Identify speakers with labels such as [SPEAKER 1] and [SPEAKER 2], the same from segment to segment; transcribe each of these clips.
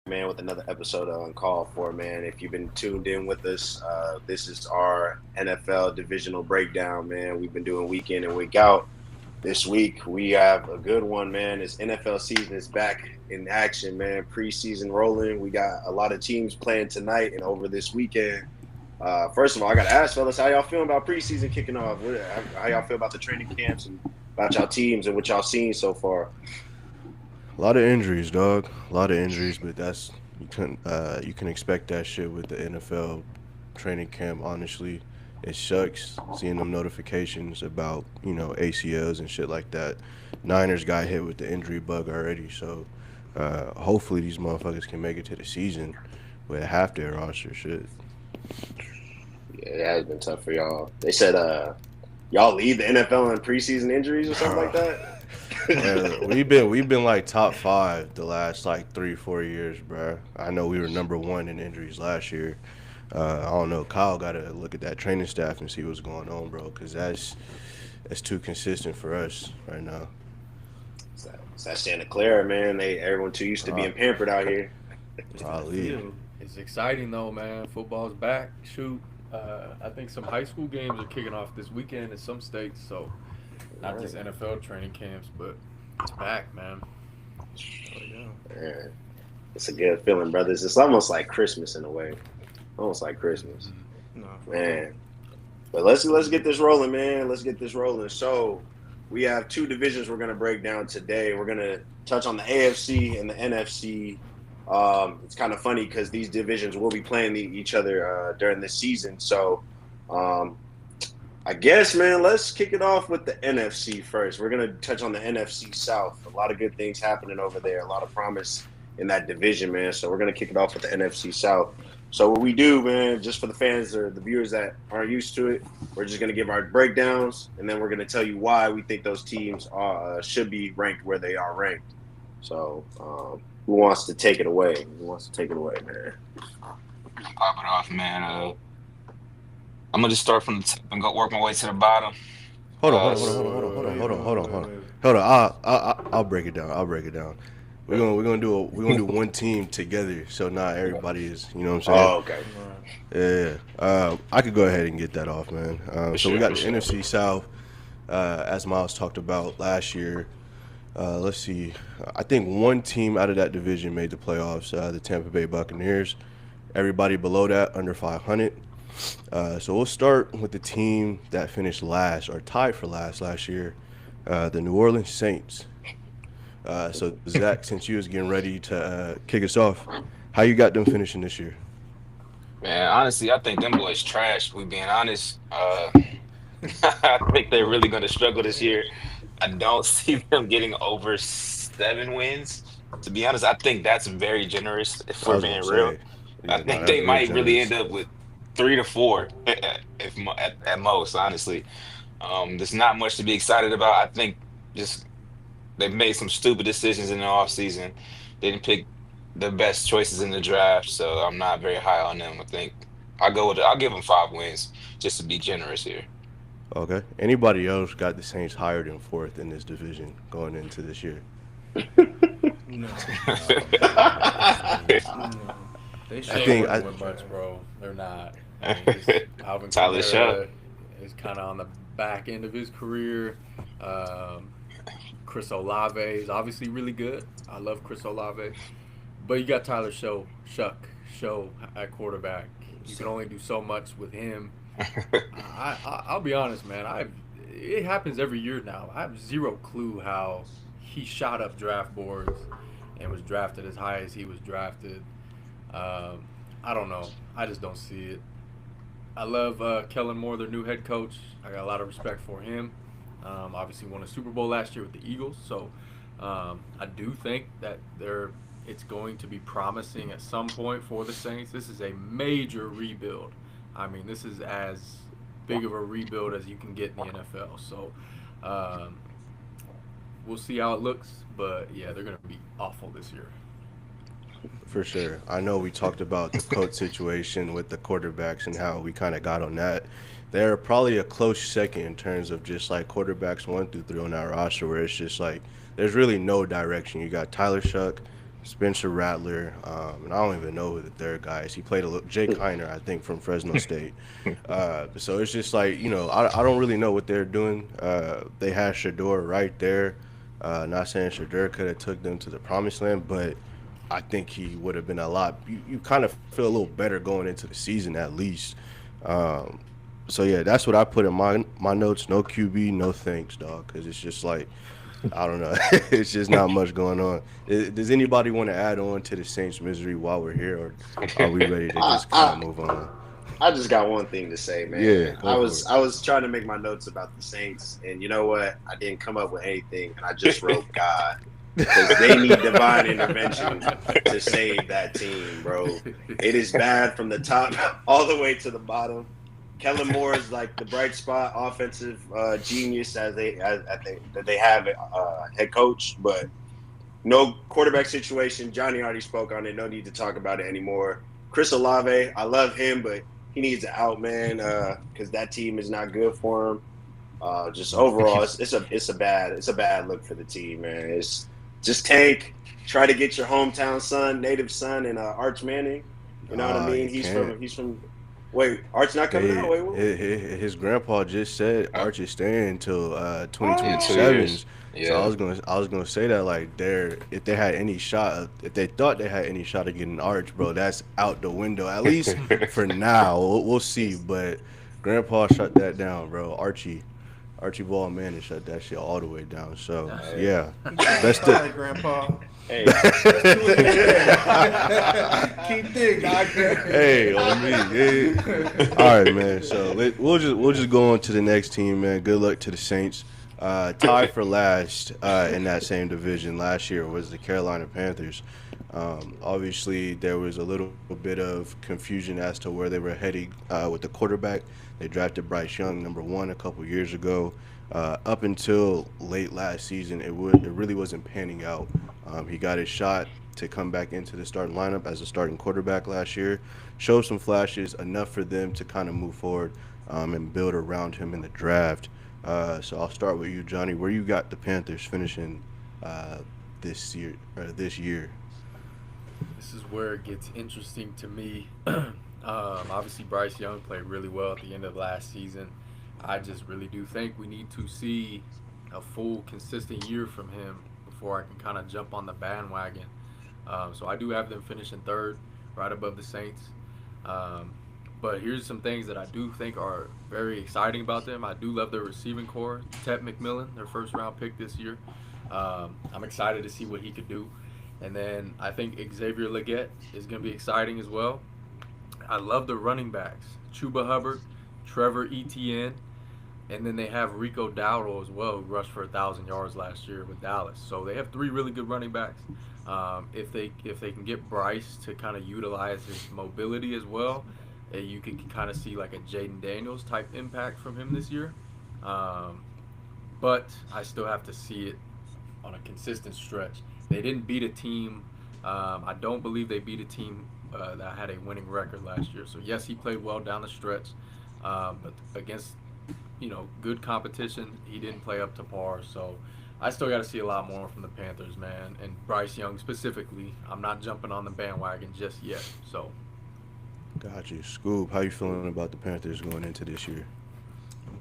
[SPEAKER 1] man, with another episode of Uncalled for, man. If you've been tuned in with us, this is our NFL divisional breakdown, man. We've been doing week in and week out. This week, we have a good one, man. This NFL season is back in action, man. Preseason rolling. We got a lot of teams playing tonight and over this weekend. First of all, I got to ask, fellas, how y'all feeling about preseason kicking off? How y'all feel about the training camps and about y'all teams and what y'all seen so far?
[SPEAKER 2] A lot of injuries, dog. A lot of injuries, but you can expect that shit with the NFL training camp. Honestly, it sucks seeing them notifications about ACLs and shit like that. Niners got hit with the injury bug already, so hopefully these motherfuckers can make it to the season with half their roster. Shit.
[SPEAKER 1] Yeah, it has been tough for y'all. They said y'all lead the NFL in preseason injuries or something like that.
[SPEAKER 2] We've been like top five the last like 3 4 years, bro. I know we were number one in injuries last year. I don't know. Kyle got to look at that training staff and see what's going on, bro, because that's too consistent for us right now.
[SPEAKER 1] It's that Santa Clara, man. Everyone too used to
[SPEAKER 2] Uh,
[SPEAKER 1] being pampered out here.
[SPEAKER 3] Just in the
[SPEAKER 2] Ali.
[SPEAKER 3] field. It's exciting though, man. Football's back. Shoot, I think some high school games are kicking off this weekend in some states. So not
[SPEAKER 1] Right.
[SPEAKER 3] just NFL training camps, but it's back, man.
[SPEAKER 2] Oh yeah.
[SPEAKER 1] Man, it's a good feeling, brothers. It's almost like Christmas in a way. Almost like Christmas,
[SPEAKER 4] No, for real.
[SPEAKER 1] man. But let's get this rolling, man. Let's get this rolling. So we have two divisions we're gonna break down today. We're gonna touch on the AFC and the NFC. It's kind of funny because these divisions will be playing each other during this season. So um, I guess, man, let's kick it off with the NFC first. We're gonna touch on the NFC South. A lot of good things happening over there. A lot of promise in that division, man. So we're gonna kick it off with the NFC South. So what we do, man, just for the fans or the viewers that aren't used to it, we're just gonna give our breakdowns, and then we're gonna tell you why we think those teams should be ranked where they are ranked. So who wants to take it away? Who wants to take it away, man?
[SPEAKER 4] Pop it off, man. I'm gonna just start from the top and go work my way to the bottom.
[SPEAKER 2] Hold on,
[SPEAKER 4] Uh,
[SPEAKER 2] hold on,
[SPEAKER 4] s-
[SPEAKER 2] hold on, hold on, hold on,
[SPEAKER 3] Wait,
[SPEAKER 2] hold on, hold on, hold on,
[SPEAKER 3] wait.
[SPEAKER 2] hold on. I'll break it down. I'll break it down. We're gonna do one team together, so not everybody is. You know what I'm saying?
[SPEAKER 1] Oh, okay.
[SPEAKER 2] Yeah. I could go ahead and get that off, man.
[SPEAKER 4] for
[SPEAKER 2] So we
[SPEAKER 4] sure,
[SPEAKER 2] got
[SPEAKER 4] for
[SPEAKER 2] the
[SPEAKER 4] sure.
[SPEAKER 2] NFC South, as Miles talked about last year. Let's see. I think one team out of that division made the playoffs. The Tampa Bay Buccaneers. Everybody below that under 500. So we'll start with the team that finished last or tied for last year, the New Orleans Saints. So Zach, since you was getting ready to kick us off, how you got them finishing this year?
[SPEAKER 4] Man, honestly, I think them boys trash. We being honest. I think they're really gonna struggle this year. I don't see them getting over 7 wins. To be honest, I think that's very generous if
[SPEAKER 2] I
[SPEAKER 4] we're
[SPEAKER 2] was gonna
[SPEAKER 4] being real.
[SPEAKER 2] say,
[SPEAKER 4] I
[SPEAKER 2] yeah, no,
[SPEAKER 4] think
[SPEAKER 2] that's
[SPEAKER 4] they
[SPEAKER 2] real
[SPEAKER 4] might really end
[SPEAKER 2] generous.
[SPEAKER 4] up with 3 to 4, at most. Honestly, there's not much to be excited about. I think just they've made some stupid decisions in the offseason. They didn't pick the best choices in the draft, so I'm not very high on them. I think I'll give them 5 wins just to be generous here.
[SPEAKER 2] Okay. Anybody else got the Saints higher than fourth in this division going into this year?
[SPEAKER 4] I
[SPEAKER 3] No, no. They
[SPEAKER 2] I
[SPEAKER 3] still ain't
[SPEAKER 2] think
[SPEAKER 3] working
[SPEAKER 2] I.
[SPEAKER 3] with much, bro. They're not. I mean, just Alvin
[SPEAKER 4] Tyler Show.
[SPEAKER 3] Kamara is kind of on the back end of his career. Um, Chris Olave is obviously really good. I love Chris Olave, but you got Show at quarterback. You can only do so much with him. I'll be honest, man. It happens every year now. I have zero clue how he shot up draft boards and was drafted as high as he was drafted. Um, I don't know. I just don't see it. I love Kellen Moore, their new head coach. I got a lot of respect for him. Obviously, won a Super Bowl last year with the Eagles, so I do think that it's going to be promising at some point for the Saints. This is a major rebuild. I mean, this is as big of a rebuild as you can get in the NFL. So um, we'll see how it looks, but yeah, they're going to be awful this year.
[SPEAKER 2] For sure. I know we talked about the coach situation with the quarterbacks and how we kind of got on that. They're probably a close second in terms of just like quarterbacks 1 through 3 on that roster, where it's just like there's really no direction. You got Tyler Shuck, Spencer Rattler, and I don't even know who the third guy is. He played a little, Jake Heiner, I think, from Fresno State. So it's just like, I don't really know what they're doing. They had Shador right there. Not saying Shador could have took them to the promised land, but I think he would have been a lot. You kind of feel a little better going into the season at least. Um, so yeah, that's what I put in my notes. No QB, no thanks, dog, because it's just like I don't know. It's just not much going on. Does anybody want to add on to the Saints' misery while we're here, or are we ready to
[SPEAKER 1] I,
[SPEAKER 2] just kind of
[SPEAKER 1] I
[SPEAKER 2] move on?
[SPEAKER 1] I just got one thing to say,
[SPEAKER 2] Yeah,
[SPEAKER 1] man. I
[SPEAKER 2] go for
[SPEAKER 1] was
[SPEAKER 2] it.
[SPEAKER 1] I was trying to make my notes about the Saints, and you know what? I didn't come up with anything, and I just wrote God because they need divine intervention to save that team, bro. It is bad from the top all the way to the bottom. Kellen Moore is like the bright spot, offensive genius that they have head coach, but no quarterback situation. Johnny already spoke on it. No need to talk about it anymore. Chris Olave, I love him, but he needs an out, man, because that team is not good for him. Just overall, it's a bad look for the team, man. It's just tank. Try to get your hometown son, native son, and Arch Manning. You know what I
[SPEAKER 2] You
[SPEAKER 1] mean? He's
[SPEAKER 2] can't.
[SPEAKER 1] from. He's from. Wait, Arch not coming out. Wait, what?
[SPEAKER 2] His grandpa just said
[SPEAKER 4] Uh,
[SPEAKER 2] Arch is staying until
[SPEAKER 4] in
[SPEAKER 1] Oh,
[SPEAKER 2] 2027.
[SPEAKER 4] 2 years.
[SPEAKER 2] So
[SPEAKER 4] Yeah.
[SPEAKER 2] I was gonna say that like if they had any shot if they thought they had any shot of getting Arch, bro, that's out the window. At least for now, we'll see.
[SPEAKER 1] it's
[SPEAKER 2] But grandpa shut that down, bro. Archie Ball Manning shut that shit all the way down. So
[SPEAKER 1] hey,
[SPEAKER 2] yeah,
[SPEAKER 5] Keep that
[SPEAKER 2] best of.
[SPEAKER 5] quiet, Grandpa.
[SPEAKER 1] hey.
[SPEAKER 5] Keep thinking, God.
[SPEAKER 2] Hey, on me. Yeah. All right, man. So we'll just go on to the next team, man. Good luck to the Saints. Tied for last in that same division last year was the Carolina Panthers. Obviously, there was a little bit of confusion as to where they were heading with the quarterback. They drafted Bryce Young, number one, a couple years ago. Up until late last season, it really wasn't panning out. He got his shot to come back into the starting lineup as a starting quarterback last year. Showed some flashes, enough for them to kind of move forward and build around him in the draft. So I'll start with you, Johnny. Where you got the Panthers finishing uh, this year?
[SPEAKER 3] This is where it gets interesting to me. Obviously, Bryce Young played really well at the end of last season. I just really do think we need to see a full, consistent year from him before I can kind of jump on the bandwagon. So I do have them finishing third, right above the Saints. Um, but here's some things that I do think are very exciting about them. I do love their receiving core. Ted McMillan, their first round pick this year. I'm excited to see what he could do. And then I think Xavier Leggett is going to be exciting as well. I love the running backs. Chuba Hubbard, Trevor Etienne, and then they have Rico Dowdle as well, who rushed for 1,000 yards last year with Dallas. So they have three really good running backs. If they can get Bryce to kind of utilize his mobility as well, you can kind of see like a Jaden Daniels type impact from him this year. Um, but I still have to see it on a consistent stretch. They didn't beat a team. I don't believe they beat a team that had a winning record last year. So yes, he played well down the stretch, but against good competition, he didn't play up to par. So I still got to see a lot more from the Panthers, man, and Bryce Young specifically. I'm not jumping on the bandwagon just yet. So
[SPEAKER 2] Got you, Scoop. How you feeling about the Panthers going into this year?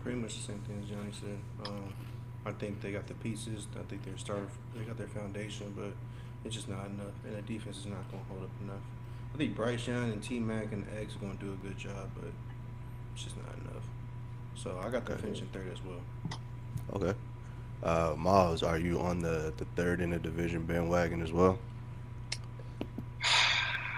[SPEAKER 5] Pretty much the same thing as Johnny said. I think they got the pieces. I think they got their foundation, but it's just not enough. And the defense is not going to hold up enough. I think Bryce Young and T Mac and the Eggs are going to do a good job, but it's just not enough. So I got them
[SPEAKER 2] Okay.
[SPEAKER 5] finishing third as well.
[SPEAKER 2] Okay. Miles, are you on the third in the division bandwagon as well?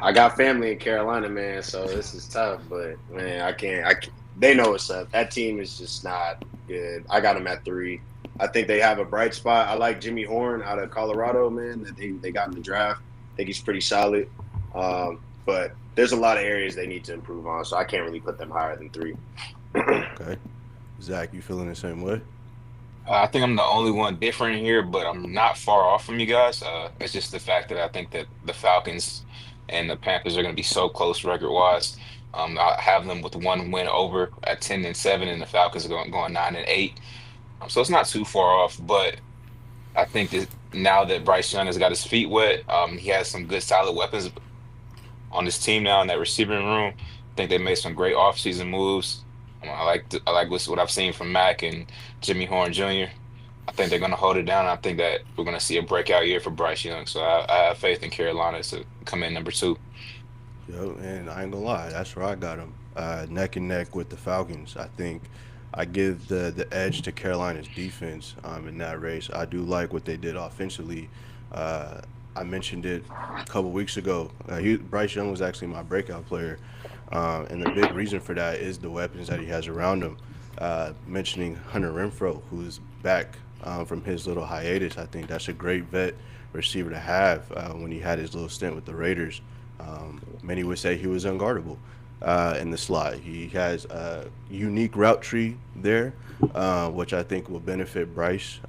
[SPEAKER 1] I got family in Carolina, man, so this is tough. But man, I can't. They know what's up. That team is just not good. I got them at 3. I think they have a bright spot. I like Jimmy Horn out of Colorado, man. That they got in the draft. I think he's pretty solid. But there's a lot of areas they need to improve on, so I can't really put them higher than 3.
[SPEAKER 2] Okay. Zach, you feeling the same way?
[SPEAKER 4] I think I'm the only one different here, but I'm not far off from you guys. It's just the fact that I think that the Falcons and the Panthers are going to be so close record wise. I have them with one win over at 10-7, and the Falcons are going 9-8. So it's not too far off, but I think that now that Bryce Young has got his feet wet, he has some good solid weapons on his team now in that receiving room. I think they made some great offseason moves. I like what I've seen from Mac and Jimmy Horn Jr. I think they're going to hold it down. I think that we're going to see a breakout year for Bryce Young. So I have faith in Carolina to come in number two.
[SPEAKER 2] Yo, and I ain't gonna lie, that's where I got him. Neck and neck with the Falcons. I think I give the edge to Carolina's defense in that race. I do like what they did offensively. Uh, I mentioned it a couple weeks ago. Bryce Young was actually my breakout player, and the big reason for that is the weapons that he has around him. Mentioning Hunter Renfro, who's back from his little hiatus. I think that's a great vet receiver to have when he had his little stint with the Raiders. Many would say he was unguardable in the slot. He has a unique route tree there, which I think will benefit Bryce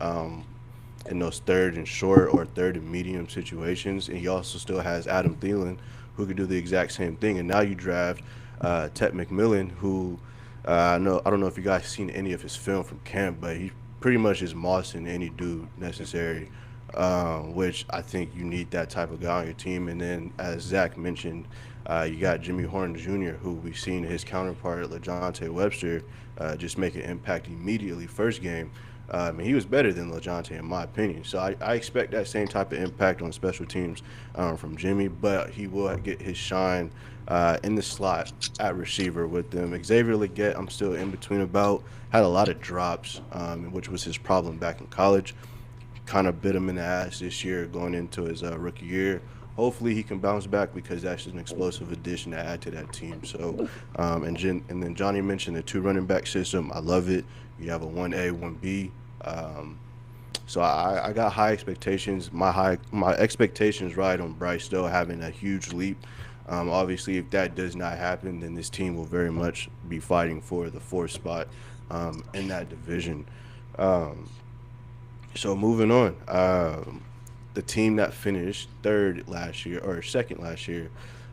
[SPEAKER 2] in those third and short or third and medium situations. And he also still has Adam Thielen, who could do the exact same thing. And now you draft Ted McMillan, who I don't know if you guys seen any of his film from camp, but he pretty much is mossing any dude necessary, which I think you need that type of guy on your team. And then, as Zach mentioned, you got Jimmy Horn Jr., who we've seen his counterpart, LaJohntay Webster, just make an impact immediately first game. And he was better than LaJohntay, in my opinion. So I expect that same type of impact on special teams from Jimmy, but he will get his shine in the slot at receiver with them. Xavier Legette, I'm still in between about. Had a lot of drops, which was his problem back in college. Kind of bit him in the ass this year going into his rookie year. Hopefully he can bounce back because that's an explosive addition to add to that team. So, and then Johnny mentioned the two running back system. I love it. You have a 1A, 1B. So I got high expectations. My expectations right on Bryce still having a huge leap. Obviously, if that does not happen, then this team will very much be fighting for the fourth spot in that division. So moving on, the team that finished third last year or second last year,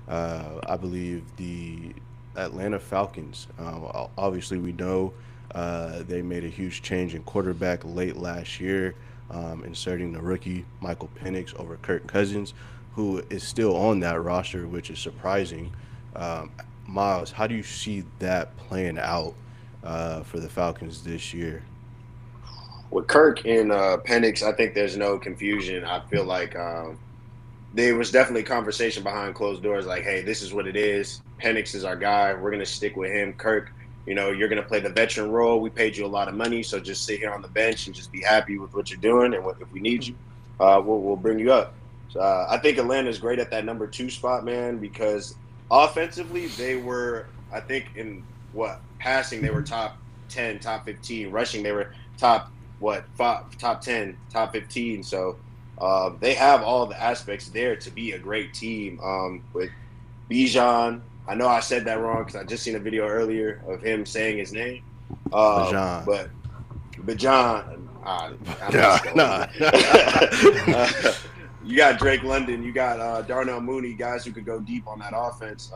[SPEAKER 2] I believe the Atlanta Falcons. Obviously, we know they made a huge change in quarterback late last year, inserting the rookie Michael Penix over Kirk Cousins, who is still on that roster, which is surprising. Miles, how do you see that playing out for the Falcons this year?
[SPEAKER 1] With Kirk and Penix, I think there's no confusion. I feel like there was definitely conversation behind closed doors, like, hey, this is what it is. Penix is our guy. We're going to stick with him. Kirk, you're going to play the veteran role. We paid you a lot of money, so just sit here on the bench and just be happy with what you're doing. And if we need you, we'll bring you up. So I think Atlanta's great at that number 2 spot, man, because offensively they were, I think, passing they were top 10, top 15. Rushing they were top 10, top 15. So they have all the aspects there to be a great team. With Bijan, I know I said that wrong because I just seen a video earlier of him saying his name.
[SPEAKER 2] Bijan.
[SPEAKER 1] But Bijan, you got Drake London, you got Darnell Mooney, guys who could go deep on that offense.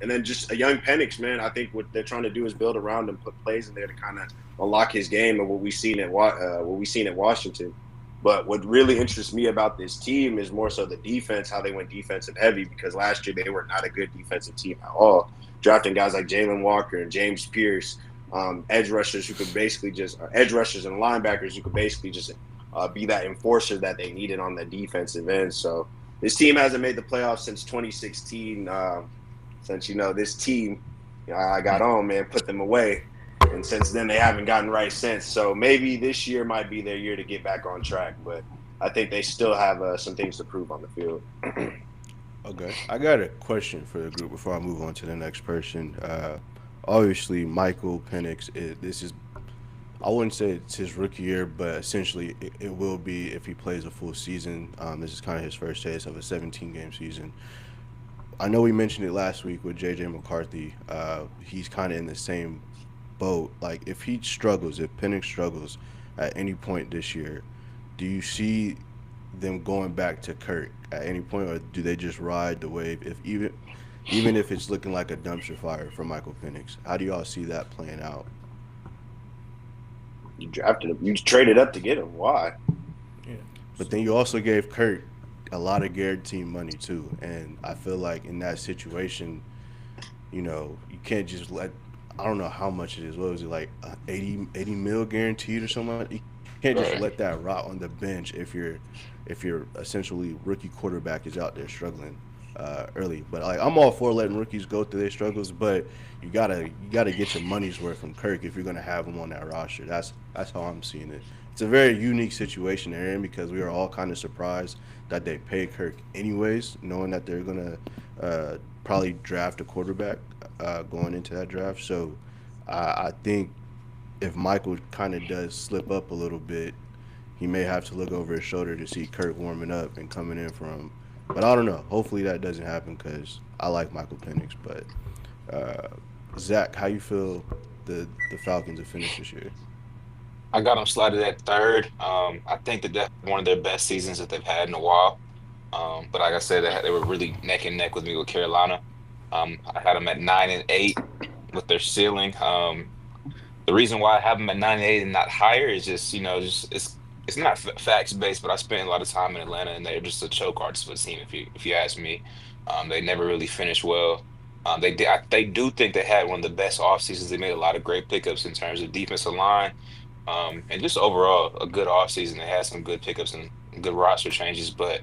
[SPEAKER 1] And then just a young Penix, man. I think what they're trying to do is build around him, put plays in there to kind of unlock his game and what we've seen at Washington. But what really interests me about this team is more so the defense, how they went defensive heavy, because last year they were not a good defensive team at all. Drafting guys like Jalen Walker and James Pierce, edge rushers and linebackers who could basically just be that enforcer that they needed on the defensive end. So this team hasn't made the playoffs since 2016. Since this team I got on, man, put them away. And since then, they haven't gotten right since. So maybe this year might be their year to get back on track. But I think they still have some things to prove on the field.
[SPEAKER 2] Okay. I got a question for the group before I move on to the next person. Obviously, Michael Penix, I wouldn't say it's his rookie year, but essentially it will be if he plays a full season. This is kind of his first taste of a 17-game season. I know we mentioned it last week with J.J. McCarthy. He's kind of in the same boat. Like, if Penix struggles at any point this year, do you see them going back to Kirk at any point, or do they just ride the wave even if it's looking like a dumpster fire for Michael Penix? How do y'all see that playing out?
[SPEAKER 1] You drafted him. You traded up to get him. Why?
[SPEAKER 5] Yeah.
[SPEAKER 2] But
[SPEAKER 5] So
[SPEAKER 2] then you also gave Kirk a lot of guaranteed money too, and I feel like in that situation, you can't just let. I don't know how much it is. What was it like, 80 mil guaranteed or something? You can't just let that
[SPEAKER 4] Right.
[SPEAKER 2] rot on the bench if your essentially rookie quarterback is out there struggling early. But like I'm all for letting rookies go through their struggles, but you gotta get your money's worth from Kirk if you're gonna have him on that roster. That's how I'm seeing it. It's a very unique situation they're in because we are all kind of surprised that they pay Kirk anyways, knowing that they're gonna probably draft a quarterback going into that draft. So I think if Michael kind of does slip up a little bit, he may have to look over his shoulder to see Kirk warming up and coming in for him. But I don't know. Hopefully that doesn't happen because I like Michael Penix. But uh, Zach, how you feel the Falcons have finished this year?
[SPEAKER 4] I got them slotted at third. I think that that's one of their best seasons that they've had in a while. But like I said, they were really neck and neck with me with Carolina. I had them at 9-8 with their ceiling. The reason why I have them at 9-8 and not higher is just, just it's not facts based, but I spent a lot of time in Atlanta and they're just a choke artist for the team. If you ask me, they never really finished well. They do think they had one of the best off seasons. They made a lot of great pickups in terms of defensive line, and just overall a good off season. They had some good pickups and good roster changes, but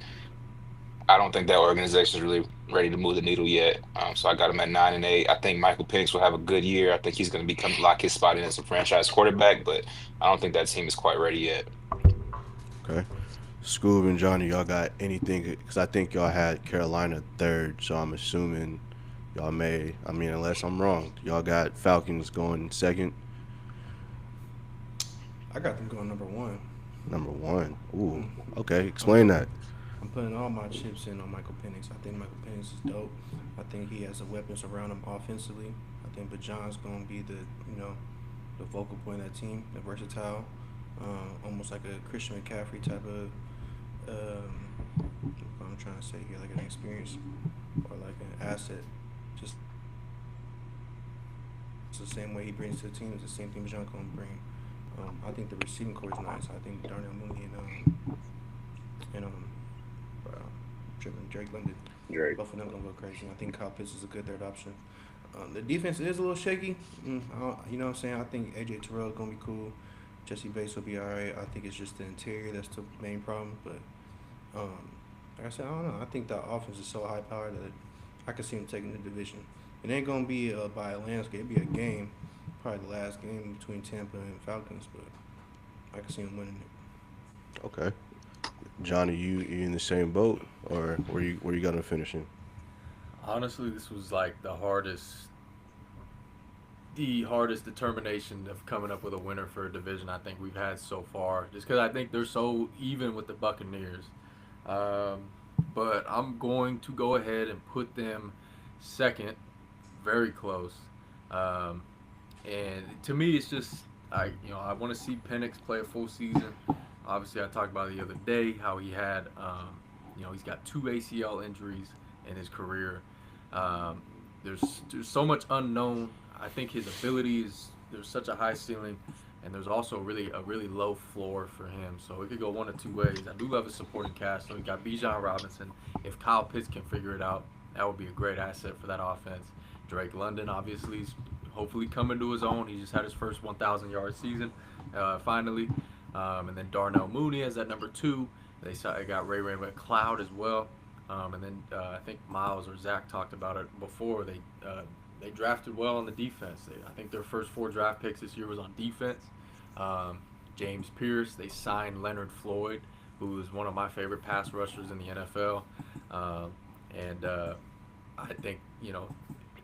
[SPEAKER 4] I don't think that organization is really ready to move the needle yet. So I got him at 9-8. I think Michael Penix will have a good year. I think he's going to become lock his spot in as a franchise quarterback, but I don't think that team is quite ready yet.
[SPEAKER 2] Okay. Scoob and Johnny, y'all got anything? Because I think y'all had Carolina third, so I'm assuming y'all may. I mean, unless I'm wrong, y'all got Falcons going second,
[SPEAKER 5] I got them going number one.
[SPEAKER 2] number one. Ooh,
[SPEAKER 5] Mm.
[SPEAKER 2] okay.
[SPEAKER 5] I'm
[SPEAKER 2] Explain
[SPEAKER 5] putting
[SPEAKER 2] that.
[SPEAKER 5] I'm putting all my chips in on Michael Penix. I think Michael Penix is dope. I think he has the weapons around him offensively. I think Bajan's going to be the vocal point of that team, the versatile, almost like a Christian McCaffrey type of. What I'm trying to say here, like an experience or like an asset. Just the same way he brings to the team is the same thing Bajan going to bring. I think the receiving core is nice. I think Darnell Mooney and uh, tripping Drake London.
[SPEAKER 1] Drake.
[SPEAKER 5] Both of them gonna go crazy. I think Kyle Pitts is a good third option. The defense is a little shaky. You know what I'm saying? I think AJ Terrell is gonna be cool. Jesse Bates will be all right. I think it's just the interior that's the main problem. But um, like I said, I don't know. I think the offense is so high powered that I can see them taking the division. It ain't gonna be by a landscape. It'll be a game, probably the last game between Tampa and Falcons. But I can see them winning it.
[SPEAKER 2] Okay. Johnny, you in the same boat, or where you gonna finish in?
[SPEAKER 3] Honestly, this was like the hardest determination of coming up with a winner for a division I think we've had so far. Just because I think they're so even with the Buccaneers, um, but I'm going to go ahead and put them second, very close. Um, and to me, it's just I want to see Penix play a full season. Obviously, I talked about it the other day how he had he's got two ACL injuries in his career. Um, there's so much unknown. I think his ability is there's such a high ceiling, and there's also really a really low floor for him. So it could go one of two ways. I do love his supporting cast. So we got Bijan Robinson. If Kyle Pitts can figure it out, that would be a great asset for that offense. Drake London obviously is hopefully coming to his own. He just had his first 1,000 yard season finally, and then Darnell Mooney as that number two. They got Ray McCloud as well. And then I think Miles or Zach talked about it before. They drafted well on the defense. I think their first four draft picks this year was on defense. Um, James Pierce. They signed Leonard Floyd, who is one of my favorite pass rushers in the NFL. And I think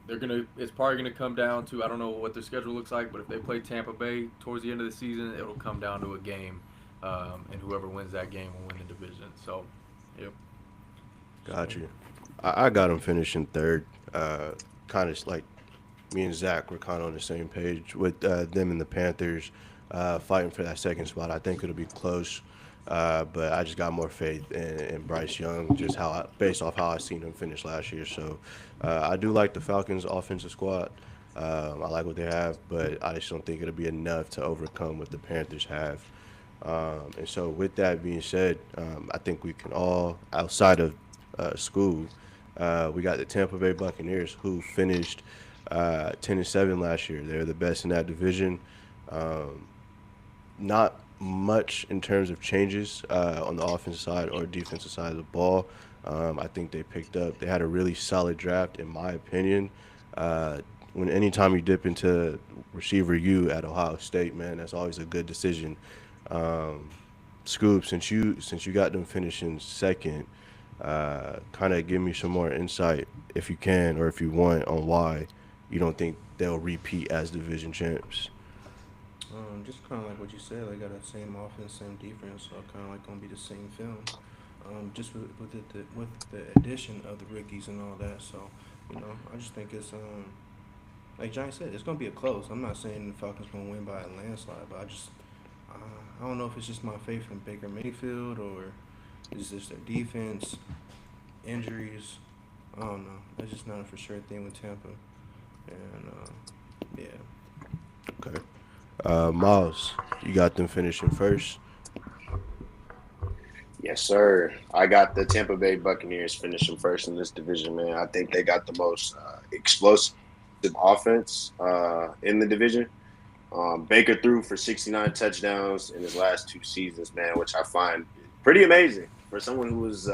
[SPEAKER 3] they're gonna. It's probably gonna come down to I don't know what their schedule looks like, but if they play Tampa Bay towards the end of the season, it'll come down to a game, and whoever wins that game will win the division. So, yep.
[SPEAKER 2] Got you. I got them finishing third. Kind of like me and Zach were kind of on the same page with them and the Panthers fighting for that second spot. I think it'll be close, but I just got more faith in Bryce Young, just based off how I seen him finish last year. So I do like the Falcons' offensive squad. I like what they have, but I just don't think it'll be enough to overcome what the Panthers have. And so, with that being said, I think we can all, outside of school, we got the Tampa Bay Buccaneers who finished 10-7 last year. They're the best in that division. Um, Not much in terms of changes on the offensive side or defensive side of the ball. I think they had a really solid draft, in my opinion. Uh, when anytime you dip into receiver U at Ohio State, man, that's always a good decision. Um, Scoop, since you got them finishing second, kind of give me some more insight if you can or if you want on why you don't think they'll repeat as division champs.
[SPEAKER 5] Just kind of like what you said, they got the same offense, same defense, so kind of like gonna be the same film. Just with the addition of the rookies and all that. So, I just think it's like Johnny said, it's gonna be a close. I'm not saying the Falcons gonna win by a landslide, but uh, I don't know if it's just my faith in Baker Mayfield or is this their defense, injuries. I don't know. That's just not a for sure thing with Tampa, and yeah.
[SPEAKER 2] Okay. Miles, you got them finishing first.
[SPEAKER 1] Yes, sir. I got the Tampa Bay Buccaneers finishing first in this division, man. I think they got the most explosive offense in the division. Baker threw for 69 touchdowns in his last 2 seasons, man, which I find pretty amazing for someone who was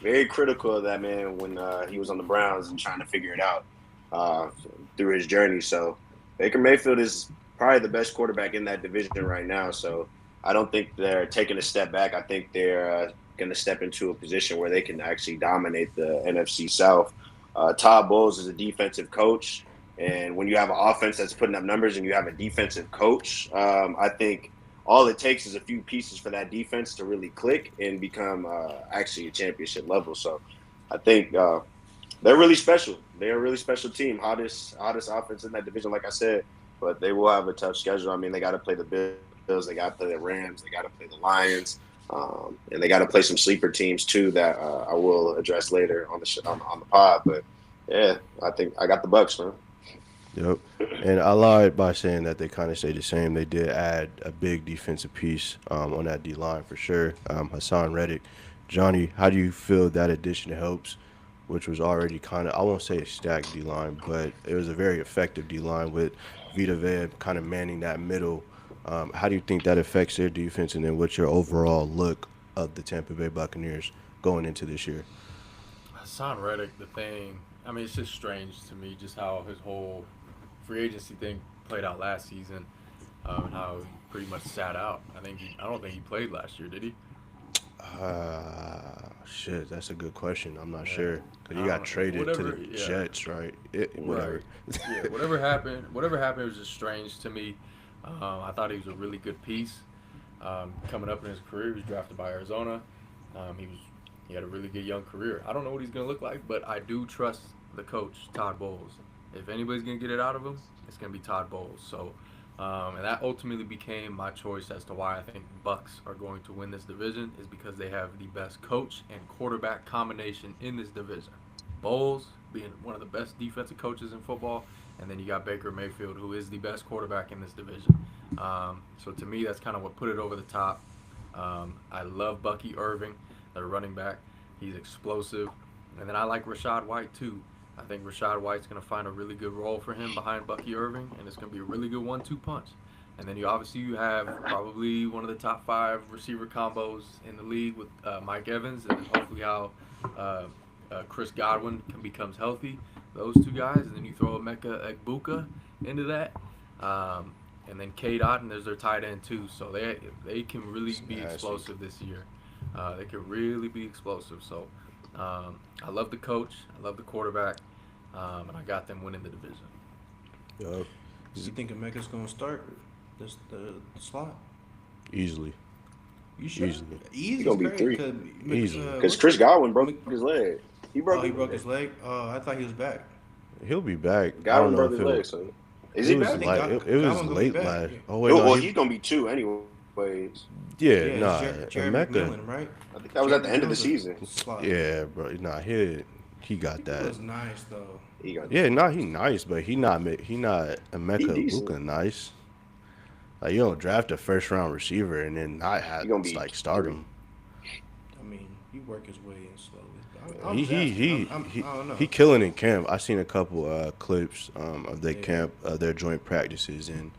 [SPEAKER 1] very critical of that man when he was on the Browns and trying to figure it out uh, through his journey. So Baker Mayfield is probably the best quarterback in that division right now. So I don't think they're taking a step back. I think they're going to step into a position where they can actually dominate the NFC South. Todd Bowles is a defensive coach. And when you have an offense that's putting up numbers and you have a defensive coach, I think all it takes is a few pieces for that defense to really click and become actually a championship level. So I think they're really special. They're a really special team. Hottest offense in that division, like I said. But they will have a tough schedule. I mean, they got to play the Bills, they got to play the Rams, they got to play the Lions, and they got to play some sleeper teams too that I will address later on the pod. But yeah, I think I got the Bucks, man.
[SPEAKER 2] Yep. And I lied by saying that they kind of stayed the same. They did add a big defensive piece on that D line for sure. Hassan Reddick. Johnny, how do you feel that addition helps, which was already kind of, I won't say a stacked D line, but it was a very effective D line with Vita Vea kind of manning that middle. How do you think that affects their defense? And then what's your overall look of the Tampa Bay Buccaneers going into this year?
[SPEAKER 3] Hassan Reddick, the thing, I mean, it's just strange to me just how his whole free agency thing played out last season, and how he pretty much sat out. I don't think he played last year, did he?
[SPEAKER 2] Shit, that's a good question. I'm not
[SPEAKER 3] Yeah.
[SPEAKER 2] sure because
[SPEAKER 3] I
[SPEAKER 2] he got
[SPEAKER 3] don't know.
[SPEAKER 2] traded to
[SPEAKER 3] Whatever.
[SPEAKER 2] the
[SPEAKER 3] Yeah.
[SPEAKER 2] Jets, right? Whatever.
[SPEAKER 3] Right. Yeah. Whatever happened was just strange to me. I thought he was a really good piece. Coming up in his career, he was drafted by Arizona. He had a really good young career. I don't know what he's gonna look like, but I do trust the coach Todd Bowles. If anybody's gonna get it out of him, it's gonna be Todd Bowles. So, and that ultimately became my choice as to why I think Bucks are going to win this division is because they have the best coach and quarterback combination in this division. Bowles being one of the best defensive coaches in football, and then you got Baker Mayfield, who is the best quarterback in this division. So to me, that's kind of what put it over the top. I love Bucky Irving, the running back. He's explosive, and then I like Rashad White too. I think Rashad White's going to find a really good role for him behind Bucky Irving, and it's going to be a really good 1-2 punch. And then you have probably one of the top 5 receiver combos in the league with Mike Evans, and then hopefully how uh, Chris Godwin becomes healthy. Those two guys, and then you throw Emeka Egbuka into that, and then Cade Otton, there's their tight end too. So they can really be explosive this year. They can really be explosive. So I love the coach, I love the quarterback, and I got them winning the division.
[SPEAKER 2] Yup.
[SPEAKER 5] You think Emeka's gonna start the slot?
[SPEAKER 2] Easily.
[SPEAKER 5] You sure?
[SPEAKER 2] Easily.
[SPEAKER 5] Easy.
[SPEAKER 1] He gonna be
[SPEAKER 5] great,
[SPEAKER 1] 3.
[SPEAKER 2] Easily.
[SPEAKER 1] Because Chris Godwin broke his leg. He broke
[SPEAKER 5] his leg. Oh, I thought he was back.
[SPEAKER 2] He'll be back. I
[SPEAKER 1] Godwin
[SPEAKER 2] don't know
[SPEAKER 1] broke
[SPEAKER 2] if
[SPEAKER 1] his
[SPEAKER 2] it
[SPEAKER 1] leg,
[SPEAKER 2] was,
[SPEAKER 1] so is
[SPEAKER 2] it
[SPEAKER 1] he
[SPEAKER 2] was
[SPEAKER 1] back?
[SPEAKER 2] like it was
[SPEAKER 5] Godwin gonna
[SPEAKER 2] late
[SPEAKER 5] be back.
[SPEAKER 2] last.
[SPEAKER 5] Yeah.
[SPEAKER 2] Oh wait,
[SPEAKER 1] Well,
[SPEAKER 2] no,
[SPEAKER 1] he's gonna be 2 anyways.
[SPEAKER 2] yeah,
[SPEAKER 5] Yeah,
[SPEAKER 2] nah,
[SPEAKER 5] it's Jerry
[SPEAKER 2] Emeka.
[SPEAKER 5] McMillan, right?
[SPEAKER 1] I think that was at the end of the season.
[SPEAKER 5] Slot.
[SPEAKER 2] Yeah, bro, nah, he got
[SPEAKER 5] He
[SPEAKER 2] that.
[SPEAKER 5] was nice though.
[SPEAKER 1] He got
[SPEAKER 2] Yeah, nah, he nice, but he not
[SPEAKER 1] he
[SPEAKER 2] Emeka
[SPEAKER 1] decent.
[SPEAKER 2] Luka nice. Like, you don't draft a first round receiver and then not have
[SPEAKER 1] He gonna be
[SPEAKER 2] like start
[SPEAKER 1] 3.
[SPEAKER 2] him.
[SPEAKER 5] I mean, he work his way in slowly.
[SPEAKER 2] He
[SPEAKER 5] I'm
[SPEAKER 2] he
[SPEAKER 5] Zach, man.
[SPEAKER 2] he he
[SPEAKER 5] I don't know.
[SPEAKER 2] he killing in camp. I seen a couple clips of their
[SPEAKER 5] Yeah.
[SPEAKER 2] camp, their joint practices, and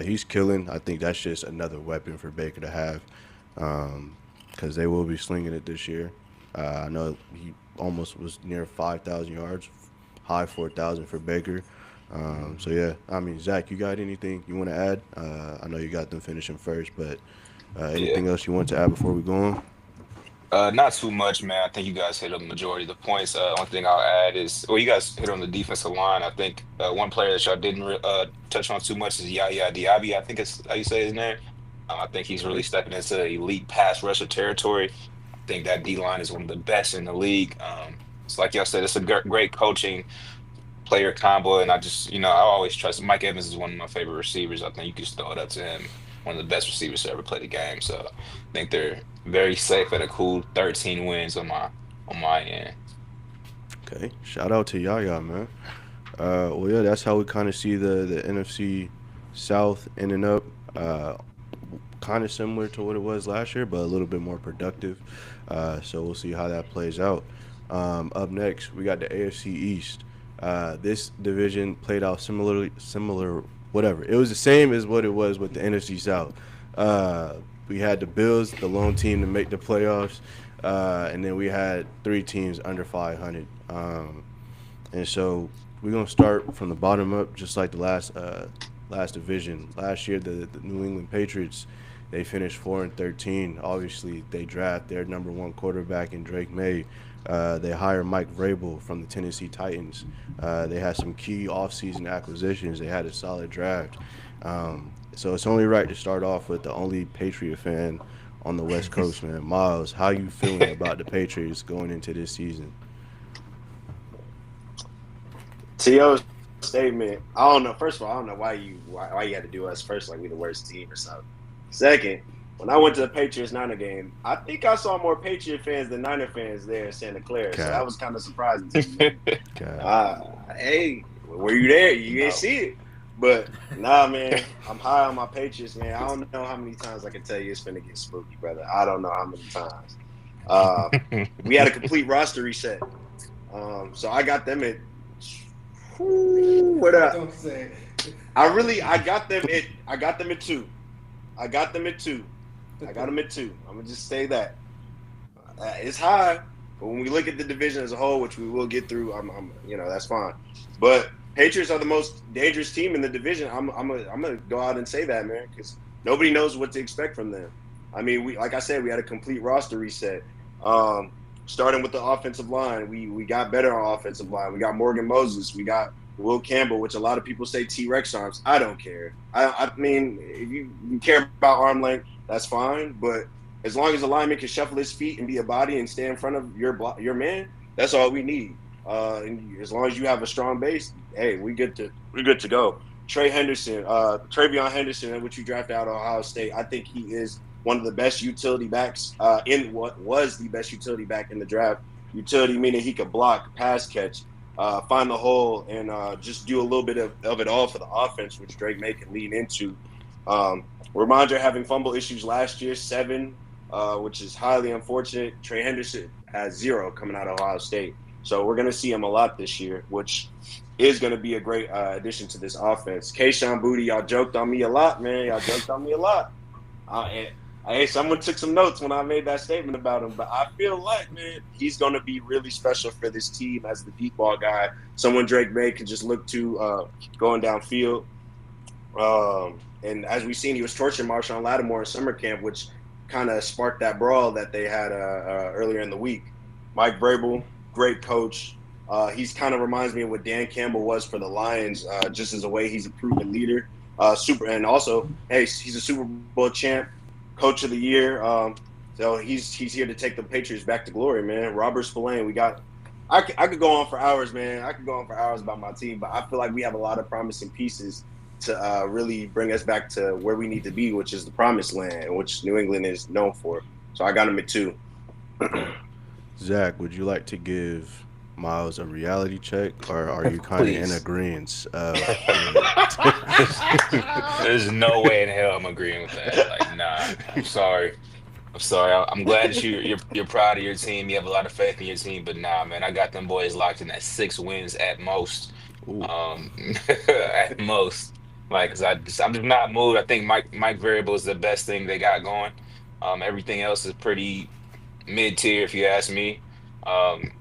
[SPEAKER 2] he's killing. I think that's just another weapon for Baker to have, because they will be slinging it this year. I know he almost was near 5,000 yards, high 4,000 for Baker. So yeah, I mean, Zach, you got anything you want to add? I know you got them finishing first, but
[SPEAKER 4] Yeah.
[SPEAKER 2] anything else you want to add before we go on?
[SPEAKER 4] Not too much, man. I think you guys hit on the majority of the points. One thing I'll add is, well, you guys hit on the defensive line. I think one player that y'all didn't touch on too much is Yaya Diaby. I think it's how you say his name. I think he's really stepping into elite pass rusher territory. I think that D line is one of the best in the league. It's like y'all said, it's a great coaching player combo, and I just, I always trust Mike Evans is one of my favorite receivers. I think you can just throw it up to him. One of the best receivers to ever play the game. So I think they're very safe at a cool 13 wins on my end.
[SPEAKER 2] Okay, shout out to Yaya, man. Well, yeah, that's how we kind of see the NFC South ending up. Kind of similar to what it was last year, but a little bit more productive. So we'll see how that plays out. Up next, we got the AFC East. This division played out similar, whatever. It was the same as what it was with the NFC South. We had the Bills, the lone team to make the playoffs, and then we had 3 teams under 500. And so we're gonna start from the bottom up, just like the last division. Last year, the New England Patriots, they finished 4-13. Obviously, they draft their number 1 quarterback in Drake May. They hire Mike Vrabel from the Tennessee Titans. They had some key offseason acquisitions. They had a solid draft. So it's only right to start off with the only Patriot fan on the West Coast, man. Miles, how you feeling about the Patriots going into this season?
[SPEAKER 1] T.O.'s statement. I don't know. First of all, I don't know why you had to do us first like we the worst team or something. Second, when I went to the Patriots Niner game, I think I saw more Patriot fans than Niner fans there in Santa Clara. So that was kind of surprising to me. Hey, were you there? You didn't see it. But nah, man, I'm high on my Patriots, man. I don't know how many times I can tell you it's finna get spooky, brother. I don't know how many times. We had a complete roster reset. So I got them at what up?
[SPEAKER 5] Don't say it.
[SPEAKER 1] I got them at 2. I got them at 2. I'm gonna just say that it's high, but when we look at the division as a whole, which we will get through, I'm that's fine. But Patriots are the most dangerous team in the division. I'm gonna go out and say that, man, because nobody knows what to expect from them. I mean, like I said, we had a complete roster reset. Starting with the offensive line, we got better on offensive line. We got Morgan Moses. We got Will Campbell, which a lot of people say T-Rex arms. I don't care. I mean, if you care about arm length, that's fine. But as long as the lineman can shuffle his feet and be a body and stay in front of your man, that's all we need. And as long as you have a strong base, hey, we're good to go. Travion Henderson, which you drafted out of Ohio State, I think he is one of the best utility backs in what was the best utility back in the draft. Utility meaning he could block, pass catch, find the hole, and just do a little bit of it all for the offense, which Drake May can lean into. Ramondre having fumble issues last year, 7, which is highly unfortunate. Trey Henderson has 0 coming out of Ohio State. So we're going to see him a lot this year, which is going to be a great addition to this offense. Kayshon Boutte, y'all joked on me a lot, man. Hey, someone took some notes when I made that statement about him, but I feel like, man, he's going to be really special for this team as the deep ball guy, someone Drake May can just look to going downfield. And as we've seen, he was torching Marshawn Lattimore in summer camp, which kind of sparked that brawl that they had earlier in the week. Mike Vrabel, great coach. He's kind of reminds me of what Dan Campbell was for the Lions, just as a way he's a proven leader. And also, hey, he's a Super Bowl champ. Coach of the year, so he's here to take the Patriots back to glory, man. Robert Spillane, I could go on for hours, man. I could go on for hours about my team, but I feel like we have a lot of promising pieces to really bring us back to where we need to be, which is the promised land, which New England is known for. So I got him at 2.
[SPEAKER 2] Zach, would you like to give Miles a reality check, or are you kind of in
[SPEAKER 4] Please.
[SPEAKER 2] agreement of?
[SPEAKER 4] There's no way in hell I'm agreeing with that. Like, nah, I'm sorry. I'm sorry. I'm glad that you're proud of your team. You have a lot of faith in your team, but nah, man, I got them boys locked in at 6 wins at most.
[SPEAKER 2] Ooh,
[SPEAKER 4] Um, at most. Like, 'cause I'm just not moved. I think Mike Variable is the best thing they got going. Everything else is pretty mid tier, if you ask me. Um,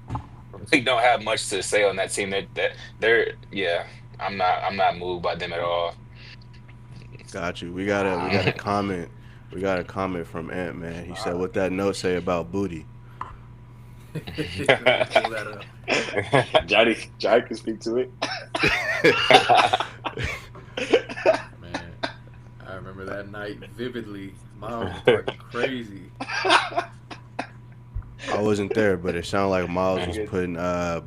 [SPEAKER 4] they don't have much to say on that team. They're yeah. I'm not moved by them at all.
[SPEAKER 2] got you. We got a comment. We got a comment from Ant Man. He said, "What that note say about booty?"
[SPEAKER 3] Let me pull that up.
[SPEAKER 1] Johnny can speak to it.
[SPEAKER 3] Man, I remember that night vividly. Miles was talking crazy.
[SPEAKER 2] I wasn't there, but it sounded like Miles was putting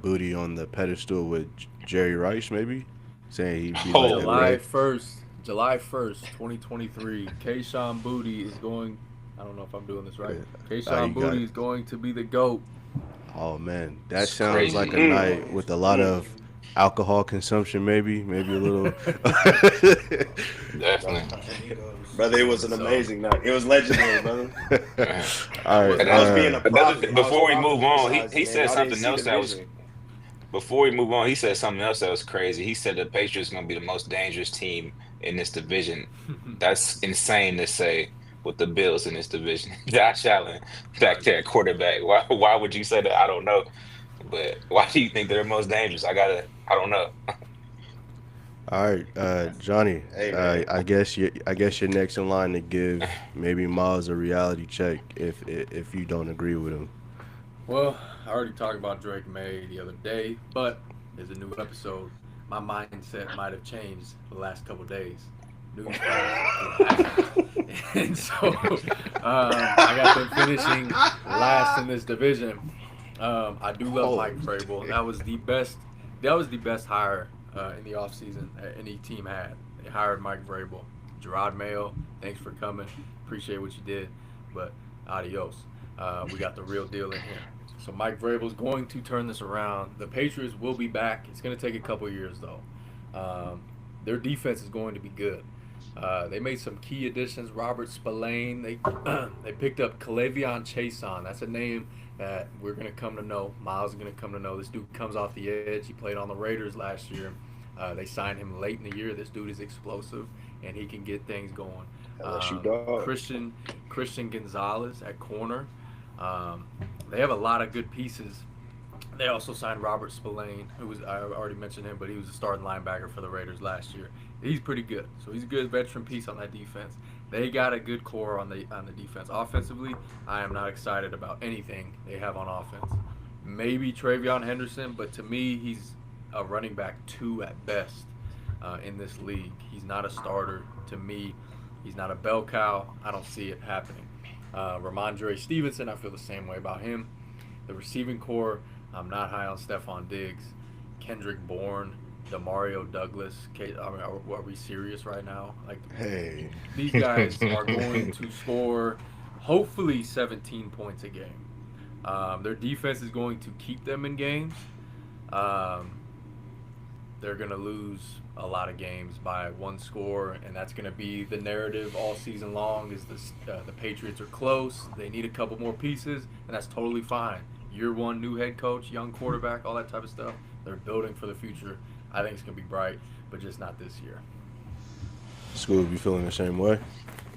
[SPEAKER 2] booty on the pedestal with Jerry Rice, maybe saying he'd be like
[SPEAKER 4] Oh,
[SPEAKER 2] a
[SPEAKER 3] July
[SPEAKER 2] great.
[SPEAKER 3] 1st, July 1st, 2023. Kayshawn Booty is going. I don't know if I'm doing this right.
[SPEAKER 2] You
[SPEAKER 3] Kayshawn
[SPEAKER 2] got
[SPEAKER 3] Booty
[SPEAKER 2] it.
[SPEAKER 3] is going to be the GOAT.
[SPEAKER 2] Oh man, that
[SPEAKER 4] it's
[SPEAKER 2] sounds like a
[SPEAKER 4] crazy.
[SPEAKER 2] night with a lot of alcohol consumption, maybe a little.
[SPEAKER 4] Definitely.
[SPEAKER 1] Brother, it was an
[SPEAKER 3] So,
[SPEAKER 1] amazing night. It was legendary, brother.
[SPEAKER 2] All
[SPEAKER 3] was
[SPEAKER 2] right,
[SPEAKER 4] And
[SPEAKER 1] I was being a prophet. I was
[SPEAKER 4] before we move on,
[SPEAKER 1] prophesizing,
[SPEAKER 4] he
[SPEAKER 1] man.
[SPEAKER 4] said
[SPEAKER 1] Y'all didn't
[SPEAKER 4] something
[SPEAKER 1] see the
[SPEAKER 4] else that was
[SPEAKER 1] vision.
[SPEAKER 4] before we move on, he said something else that was crazy. He said the Patriots gonna be the most dangerous team in this division. That's insane to say with the Bills in this division. Josh Allen back
[SPEAKER 3] right.
[SPEAKER 4] there at quarterback. Why would you say that? I don't know. But why do you think they're most dangerous? I don't know.
[SPEAKER 2] all right, Johnny.
[SPEAKER 1] Hey, man.
[SPEAKER 2] I guess you're next in line to give maybe Miles a reality check if you don't agree with him.
[SPEAKER 3] Well, I already talked about Drake May the other day, but there's a new episode. My mindset might have changed the last couple days. Newsflash, it hasn't. And so I got them finishing last in this division. I do love
[SPEAKER 2] Oh,
[SPEAKER 3] Mike Vrabel. That was the best. That was the best hire in the offseason any team had. They hired Mike Vrabel. Gerard Mayo, thanks for coming. Appreciate what you did, but adios. We got the real deal in here. So Mike Vrabel is going to turn this around. The Patriots will be back. It's going to take a couple years though. Their defense is going to be good. They made some key additions. Robert Spillane. They picked up Kalavion Chason. That's a name that we're going to come to know. Miles is going to come to know. This dude comes off the edge. He played on the Raiders last year. They signed him late in the year. This dude is explosive, and he can get things going.
[SPEAKER 1] LSU dog.
[SPEAKER 3] Christian Gonzalez at corner. They have a lot of good pieces. They also signed Robert Spillane, I already mentioned him, but he was a starting linebacker for the Raiders last year. He's pretty good, so he's a good veteran piece on that defense. They got a good core on the defense. Offensively, I am not excited about anything they have on offense. Maybe Travion Henderson, but to me, he's a running back 2 at best in this league. He's not a starter. To me, he's not a bell cow. I don't see it happening. Ramondre Stevenson, I feel the same way about him. The receiving core, I'm not high on Stephon Diggs. Kendrick Bourne, Demario Douglas. Are we serious right now? Like,
[SPEAKER 2] hey,
[SPEAKER 3] these guys are going to score hopefully 17 points a game. Their defense is going to keep them in games. They're going to lose a lot of games by 1 score, and that's going to be the narrative all season long is the Patriots are close. They need a couple more pieces, and that's totally fine. Year 1, new head coach, young quarterback, all that type of stuff. They're building for the future. I think it's going to be bright, but just not this year.
[SPEAKER 2] Scoob, you feeling the same way?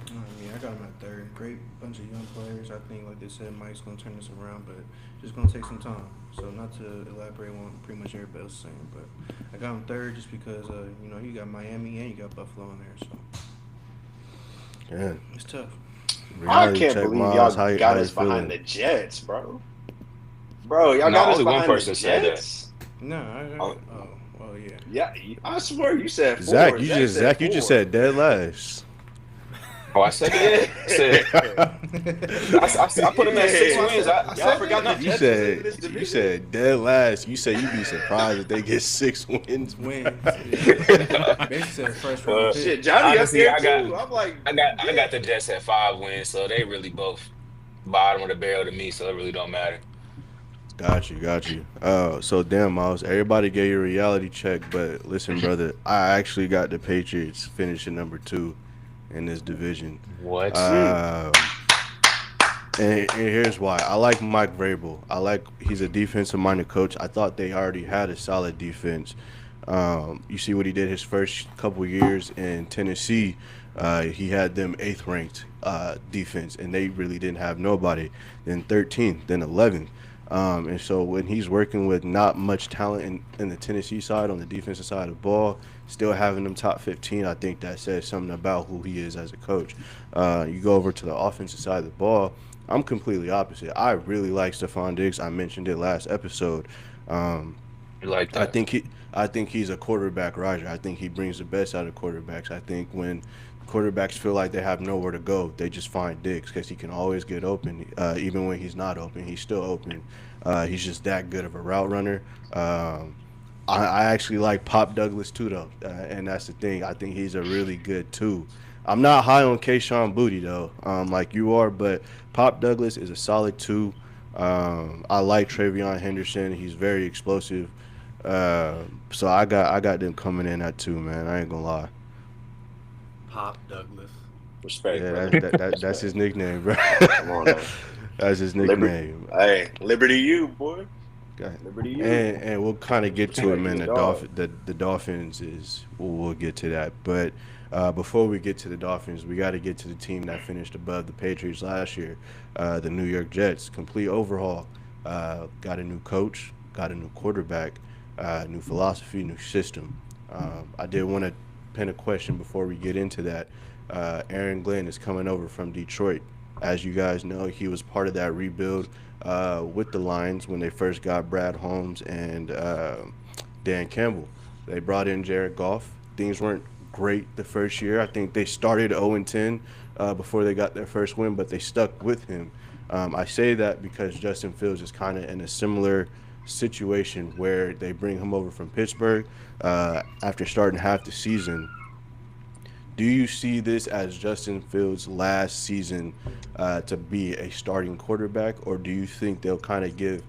[SPEAKER 5] Yeah, I got him at third. Great bunch of young players. I think, like they said, Mike's going to turn this around, but just going to take some time. So not to elaborate on pretty much everybody else saying, but I got him third just because, you got Miami and you got Buffalo in there. So
[SPEAKER 2] Yeah.
[SPEAKER 5] it's tough.
[SPEAKER 1] I
[SPEAKER 2] Reality
[SPEAKER 1] can't
[SPEAKER 2] check,
[SPEAKER 1] believe
[SPEAKER 2] Miles.
[SPEAKER 1] y'all
[SPEAKER 2] How
[SPEAKER 1] got
[SPEAKER 2] you
[SPEAKER 1] us behind the
[SPEAKER 2] feeling?
[SPEAKER 1] Jets, bro. Bro, y'all
[SPEAKER 4] No,
[SPEAKER 1] got us
[SPEAKER 4] only one
[SPEAKER 1] behind the
[SPEAKER 4] person said that.
[SPEAKER 1] Jets.
[SPEAKER 5] No,
[SPEAKER 4] Oh,
[SPEAKER 5] well, yeah.
[SPEAKER 1] Yeah, I swear you said 4.
[SPEAKER 2] Zach, you
[SPEAKER 1] said
[SPEAKER 2] just
[SPEAKER 1] 4.
[SPEAKER 2] said dead last.
[SPEAKER 4] I said that. I said I put him at 6 wins. I
[SPEAKER 1] Y'all
[SPEAKER 4] said
[SPEAKER 1] forgot
[SPEAKER 4] that.
[SPEAKER 1] the
[SPEAKER 2] You
[SPEAKER 1] Jets was in this
[SPEAKER 2] said
[SPEAKER 1] division.
[SPEAKER 2] you said dead last. You said you'd be surprised if they get 6 wins.
[SPEAKER 5] Wins. Yeah. Basically said first round pick.
[SPEAKER 1] Shit, Johnny
[SPEAKER 4] Honestly,
[SPEAKER 1] up there too. I'm like,
[SPEAKER 4] I got the Jets at 5 wins, so they really both bottom of the barrel to me, so it really don't matter.
[SPEAKER 2] Got you, got you. So damn, Miles, everybody gave you a reality check, but listen, brother, I actually got the Patriots finishing number 2 in this division.
[SPEAKER 4] What?
[SPEAKER 1] Mm.
[SPEAKER 2] Um, and here's why. I like Mike Vrabel. He's a defensive minded coach. I thought they already had a solid defense. You see what he did his first couple years in Tennessee. He had them eighth ranked defense, and they really didn't have nobody. Then 13th, then 11th. And so when he's working with not much talent in the Tennessee side on the defensive side of the ball, still having them top 15, I think that says something about who he is as a coach. You go over to the offensive side of the ball, I'm completely opposite. I really like Stephon Diggs. I mentioned it last episode. Um,
[SPEAKER 4] You like
[SPEAKER 2] I
[SPEAKER 4] that?
[SPEAKER 2] think he I think he's a quarterback riser. I think he brings the best out of quarterbacks. I think when quarterbacks feel like they have nowhere to go, they just find Diggs because he can always get open. Even when he's not open, he's still open. He's just that good of a route runner. I actually like Pop Douglas too, though, and that's the thing. I think he's a really good two. I'm not high on Kayshawn Booty though, like you are, but Pop Douglas is a solid two. I like Travion Henderson. He's very explosive. So I got them coming in at two, man. I ain't gonna lie.
[SPEAKER 3] Pop Douglas.
[SPEAKER 1] Respect,
[SPEAKER 2] Yeah,
[SPEAKER 1] brother.
[SPEAKER 2] that's his
[SPEAKER 1] Respect.
[SPEAKER 2] nickname, bro.
[SPEAKER 1] Come on now.
[SPEAKER 2] That's his
[SPEAKER 1] Liberty.
[SPEAKER 2] nickname.
[SPEAKER 1] Hey, Liberty you, boy.
[SPEAKER 2] Okay.
[SPEAKER 1] Liberty you.
[SPEAKER 2] And we'll kind of get to it,
[SPEAKER 1] Hey,
[SPEAKER 2] man.
[SPEAKER 1] you a dog.
[SPEAKER 2] The Dolphins is we'll get to that, but before we get to the Dolphins, we got to get to the team that finished above the Patriots last year, the New York Jets. Complete overhaul. Got a new coach, got a new quarterback, new philosophy, new system. I did want to pin a question before we get into that. Aaron Glenn is coming over from Detroit. As you guys know, he was part of that rebuild with the Lions when they first got Brad Holmes and Dan Campbell. They brought in Jared Goff. Things weren't great the first year. I think they started 0-10 before they got their first win, but they stuck with him. I say that because Justin Fields is kind of in a similar situation where they bring him over from Pittsburgh after starting half the season. Do you see this as Justin Fields' last season to be a starting quarterback, or do you think they'll kind of give,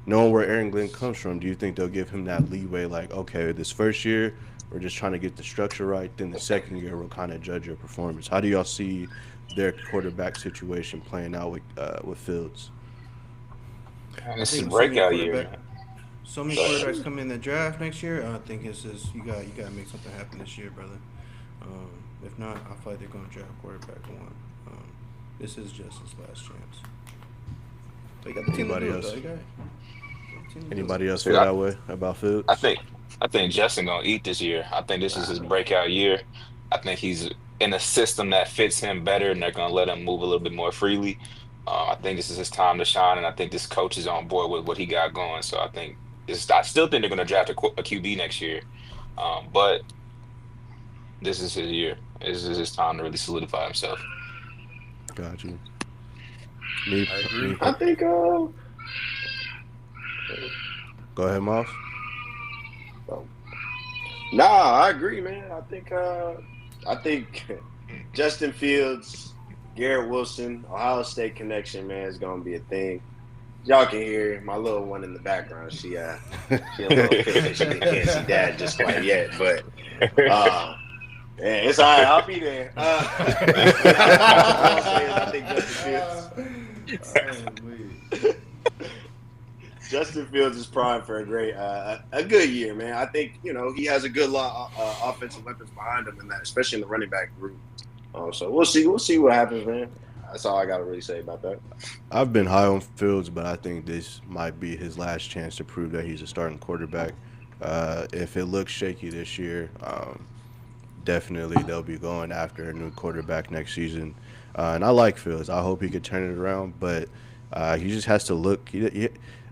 [SPEAKER 2] knowing where Aaron Glenn comes from, do you think they'll give him that leeway, like, okay, this first year we're just trying to get the structure right, then the second year we'll kind of judge your performance? How do y'all see their quarterback situation playing out with Fields?
[SPEAKER 4] Man,
[SPEAKER 5] I
[SPEAKER 4] this is
[SPEAKER 5] think with
[SPEAKER 4] breakout year, man.
[SPEAKER 5] so many quarterbacks come in the draft next year. I think it's just you got to make something happen this year, brother. If not, I feel like they're going to draft quarterback one. This is Justin's last chance. They got the team to
[SPEAKER 2] Anybody
[SPEAKER 5] do it,
[SPEAKER 2] else?
[SPEAKER 5] though. They got the team to do
[SPEAKER 2] Anybody
[SPEAKER 5] it.
[SPEAKER 2] else feel
[SPEAKER 4] Dude,
[SPEAKER 2] that way about Fields?
[SPEAKER 4] I think I think Justin gonna eat this year. I think this is his breakout year. I think he's in a system that fits him better, and they're gonna let him move a little bit more freely. I think this is his time to shine, and I think this coach is on board with what he got going. So I think this. I still think they're gonna draft a QB next year, but this is his year. This is his time to really solidify himself.
[SPEAKER 2] Got you. Me,
[SPEAKER 3] I
[SPEAKER 2] me.
[SPEAKER 3] agree.
[SPEAKER 1] I think
[SPEAKER 2] Go ahead, Miles.
[SPEAKER 1] nah, I agree, man. I think Justin Fields, Garrett Wilson, Ohio State connection, man, is gonna be a thing. Y'all can hear my little one in the background. She a little pissed. She can't see dad just quite yet, but yeah, it's all right. I'll be there. All I'm saying is I think Justin Fields is primed for a good year, man. I think he has a good lot offensive weapons behind him, and that, especially in the running back group. So we'll see. We'll see what happens, man. That's all I got to really say about that.
[SPEAKER 2] I've been high on Fields, but I think this might be his last chance to prove that he's a starting quarterback. If it looks shaky this year, definitely they'll be going after a new quarterback next season. And I like Fields. I hope he could turn it around, but he just has to look.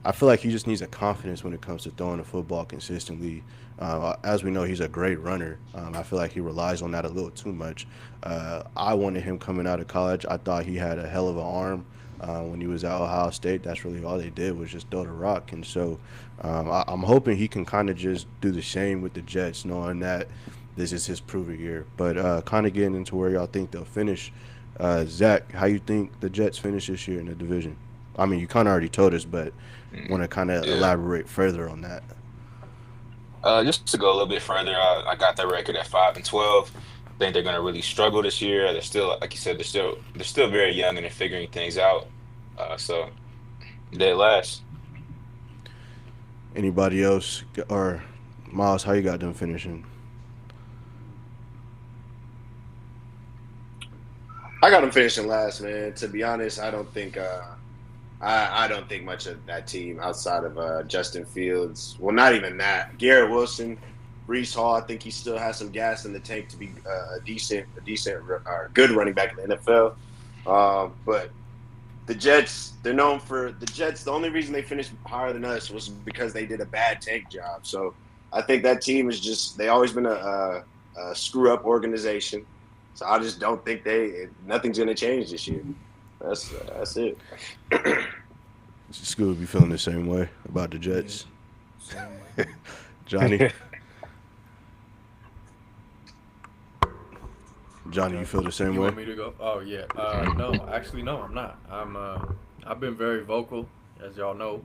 [SPEAKER 2] I feel like he just needs a confidence when it comes to throwing the football consistently. As we know, he's a great runner. I feel like he relies on that a little too much. I wanted him coming out of college. I thought he had a hell of an arm when he was at Ohio State. That's really all they did was just throw the rock. And so I'm hoping he can kind of just do the same with the Jets, knowing that this is his proven year. But kind of getting into where y'all think they'll finish. Zach, how you think the Jets finish this year in the division? I mean, you kind of already told us, but want to kind of
[SPEAKER 4] Yeah.
[SPEAKER 2] elaborate further on that?
[SPEAKER 4] Just to go a little bit further, I got their record at 5-12. I think they're going to really struggle this year. They're still, like you said, they're still very young and they're figuring things out. So dead last.
[SPEAKER 2] Anybody else or Miles? How you got them finishing?
[SPEAKER 1] I got them finishing last, man. To be honest, I don't think I don't think much of that team outside of Justin Fields. Well, not even that. Garrett Wilson, Brees Hall. I think he still has some gas in the tank to be good running back in the NFL. But the Jets, they're known for the Jets. The only reason they finished higher than us was because they did a bad tank job. So I think that team is just they always been a screw up organization. So I just don't think nothing's gonna change this year. That's it.
[SPEAKER 2] Scoob, you feeling the same way about the Jets?
[SPEAKER 5] Same way.
[SPEAKER 2] Johnny? Johnny, you feel the same
[SPEAKER 3] You
[SPEAKER 2] way?
[SPEAKER 3] want me to go? Oh yeah. No, actually, no, I'm not. I've been very vocal, as y'all know,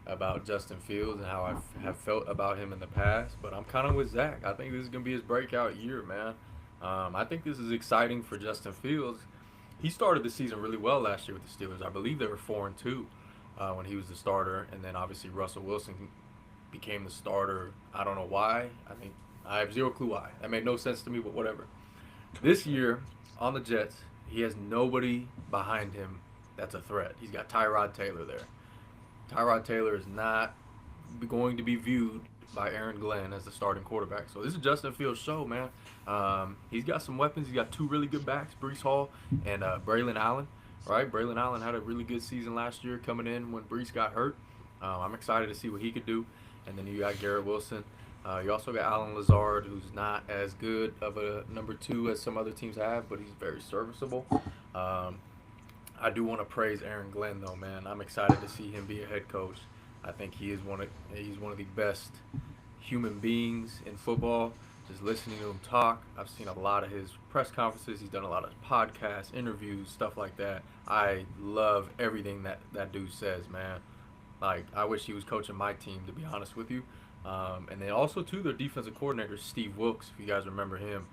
[SPEAKER 3] about Justin Fields and how have felt about him in the past. But I'm kind of with Zach. I think this is gonna be his breakout year, man. I think this is exciting for Justin Fields. He started the season really well last year with the Steelers. I believe they were 4-2 when he was the starter, and then obviously Russell Wilson became the starter. I don't know why. I think I have zero clue why. That made no sense to me, but whatever. This year on the Jets, he has nobody behind him that's a threat. He's got Tyrod Taylor there. Tyrod Taylor is not going to be viewed by Aaron Glenn as the starting quarterback. So this is Justin Fields' show, man. He's got some weapons. He's got two really good backs, Brees Hall and Braylon Allen. Right, Braylon Allen had a really good season last year coming in when Brees got hurt. I'm excited to see what he could do. And then you got Garrett Wilson. You also got Alan Lazard, who's not as good of a number two as some other teams have, but he's very serviceable. I do want to praise Aaron Glenn, though, man. I'm excited to see him be a head coach. I think he's one of the best human beings in football. Just listening to him talk, I've seen a lot of his press conferences. He's done a lot of podcasts, interviews, stuff like that. I love everything that dude says, man. Like, I wish he was coaching my team, to be honest with you. And then also, too, their defensive coordinator, Steve Wilkes, if you guys remember him.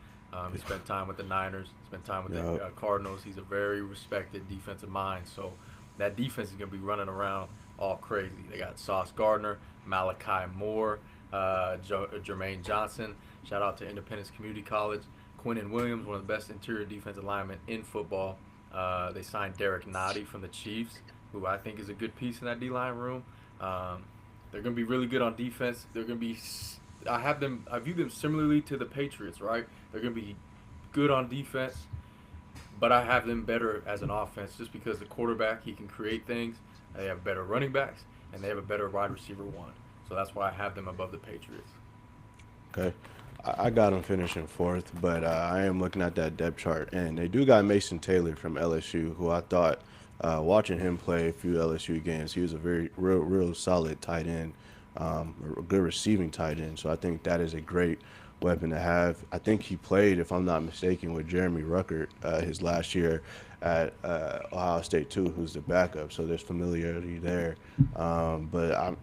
[SPEAKER 3] He spent time with the Niners, spent time with the Cardinals. He's a very respected defensive mind. So that defense is going to be running around all crazy. They got Sauce Gardner, Malachi Moore, Jermaine Johnson. Shout out to Independence Community College. Quinnen Williams, one of the best interior defensive linemen in football. They signed Derek Nottie from the Chiefs, who I think is a good piece in that D-line room. They're going to be really good on defense. They're going to be I view them similarly to the Patriots, right? They're going to be good on defense, but I have them better as an offense just because the quarterback, he can create things. They have better running backs, and they have a better wide receiver one. So that's why I have them above the Patriots.
[SPEAKER 2] Okay. I got them finishing fourth, but I am looking at that depth chart, and they do got Mason Taylor from LSU, who I thought, watching him play a few LSU games, he was a very real solid tight end, a good receiving tight end. So I think that is a great weapon to have. I think he played, if I'm not mistaken, with Jeremy Ruckert his last year at Ohio State too, who's the backup. So there's familiarity there. But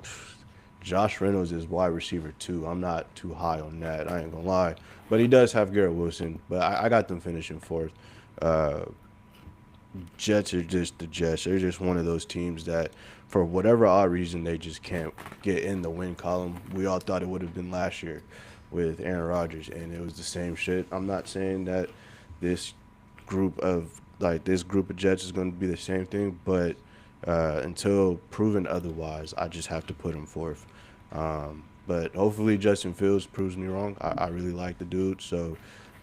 [SPEAKER 2] Josh Reynolds is wide receiver too. I'm not too high on that. I ain't gonna lie, but he does have Garrett Wilson. But I got them finishing fourth. Jets are just the Jets. They're just one of those teams that, for whatever odd reason, they just can't get in the win column. We all thought it would have been last year with Aaron Rodgers, and it was the same shit. I'm not saying that this group of Jets is going to be the same thing, but until proven otherwise, I just have to put him fourth. But hopefully Justin Fields proves me wrong. I really like the dude, so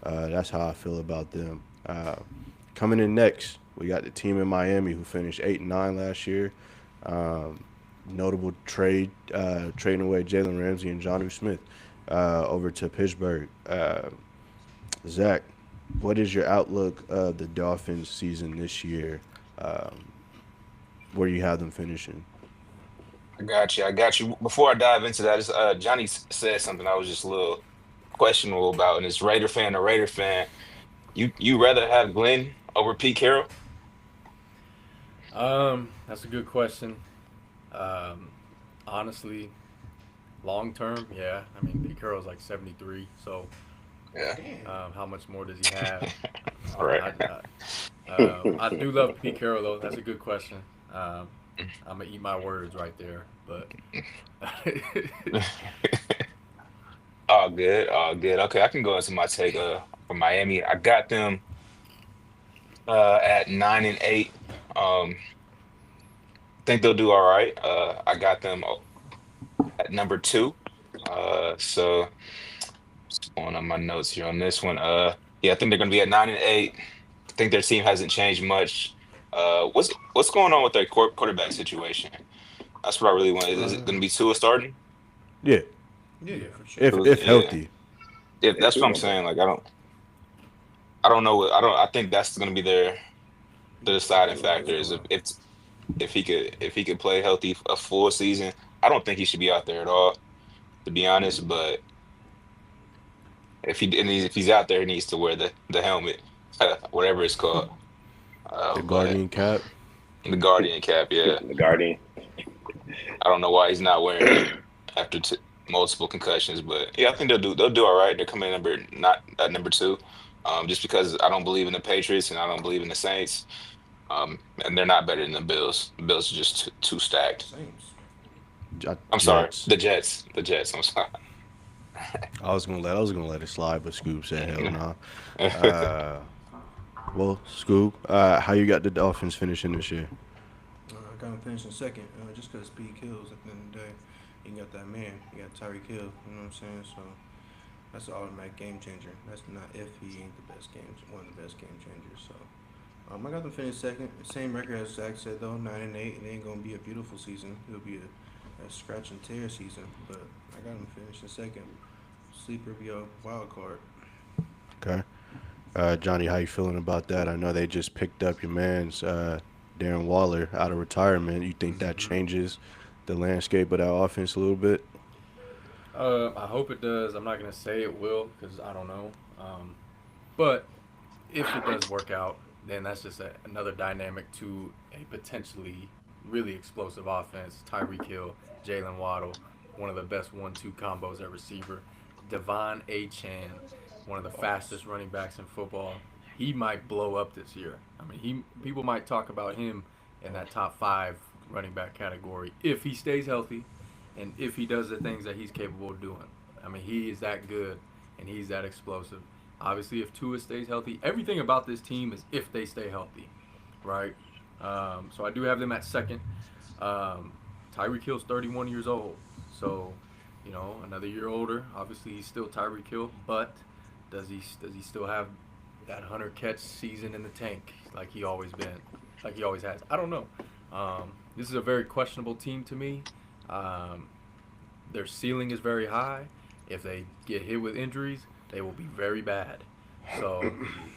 [SPEAKER 2] that's how I feel about them. Coming in next, we got the team in Miami who finished 8-9 last year. Notable trade, trading away Jalen Ramsey and Jonnu Smith over to Pittsburgh. Zach, what is your outlook of the Dolphins season this year? Where you have them finishing?
[SPEAKER 4] I got you. Before I dive into that, Johnny said something I was just a little questionable about, and it's Raider fan to Raider fan. You rather have Glenn over Pete Carroll?
[SPEAKER 3] That's a good question. honestly, long term, yeah. I mean, Pete Carroll's like 73, so
[SPEAKER 4] Yeah.
[SPEAKER 5] Damn.
[SPEAKER 3] how much more does he have?
[SPEAKER 4] All right.
[SPEAKER 3] I do love Pete Carroll though. That's a good question. Um, I'm gonna eat my words right there, but
[SPEAKER 4] All good, all good. Okay, I can go into my take for Miami. I got them at 9-8. Think they'll do all right. I got them at number two. So just going on my notes here on this one. Yeah, I think they're gonna be at 9-8. I think their team hasn't changed much. What's going on with their quarterback situation? That's what I really want. Is it
[SPEAKER 5] Uh,
[SPEAKER 4] gonna be Tua starting?
[SPEAKER 2] Yeah,
[SPEAKER 5] yeah, for sure.
[SPEAKER 2] if
[SPEAKER 4] Yeah,
[SPEAKER 2] healthy.
[SPEAKER 4] if
[SPEAKER 1] Yeah,
[SPEAKER 4] that's
[SPEAKER 1] two
[SPEAKER 4] what I'm
[SPEAKER 1] gonna play.
[SPEAKER 4] saying. Like I don't know. I think that's gonna be the
[SPEAKER 5] Yeah, I
[SPEAKER 4] deciding
[SPEAKER 5] feel that as
[SPEAKER 4] factor is
[SPEAKER 5] well.
[SPEAKER 4] if he could play healthy a full season. I don't think he should be out there at all, to be honest. But if he's out there, he needs to wear the helmet, whatever it's called.
[SPEAKER 2] The
[SPEAKER 4] But
[SPEAKER 2] Guardian cap.
[SPEAKER 4] the Guardian cap, yeah,
[SPEAKER 1] The Guardian.
[SPEAKER 4] I don't know why he's not wearing it after multiple concussions. But yeah, I think they'll do all right. They're coming not at number two, just because I don't believe in the Patriots and I don't believe in the Saints. And they're not better than the Bills. The Bills are just too stacked.
[SPEAKER 5] Saints.
[SPEAKER 4] I'm sorry,
[SPEAKER 2] Jets.
[SPEAKER 4] the Jets. The Jets. I'm sorry.
[SPEAKER 2] I was gonna let it slide, but Scoop said hell no. Uh, well, Scoop, how you got the Dolphins finishing this year?
[SPEAKER 5] I got him finishing second, just because speed kills at the end of the day. You got that man. You got Tyreek Hill. You know what I'm saying? So that's an automatic game changer. That's not if he ain't the best one of the best game changers. So I got them finished second. Same record as Zach said though, 9-8. It ain't gonna be a beautiful season. It'll be a scratch and tear season. But I got them finishing second. Sleeper be a wild card.
[SPEAKER 2] Okay. Johnny, how you feeling about that? I know they just picked up your man's Darren Waller out of retirement. You think that changes the landscape of that offense a little bit?
[SPEAKER 3] I hope it does. I'm not gonna say it will because I don't know. But if it does work out, then that's just another dynamic to a potentially really explosive offense. Tyreek Hill, Jalen Waddle, one of the best 1-2 combos at receiver. Devon Chan, one of the fastest running backs in football. He might blow up this year. I mean, people might talk about him in that top 5 running back category if he stays healthy and if he does the things that he's capable of doing. I mean, he is that good and he's that explosive. Obviously, if Tua stays healthy, everything about this team is if they stay healthy, right? So I do have them at second. Tyreek Hill's 31 years old, so another year older. Obviously, he's still Tyreek Hill, but does he still have that 100 catch season in the tank like he always has? I don't know. This is a very questionable team to me. Their ceiling is very high. If they get hit with injuries, they will be very bad. So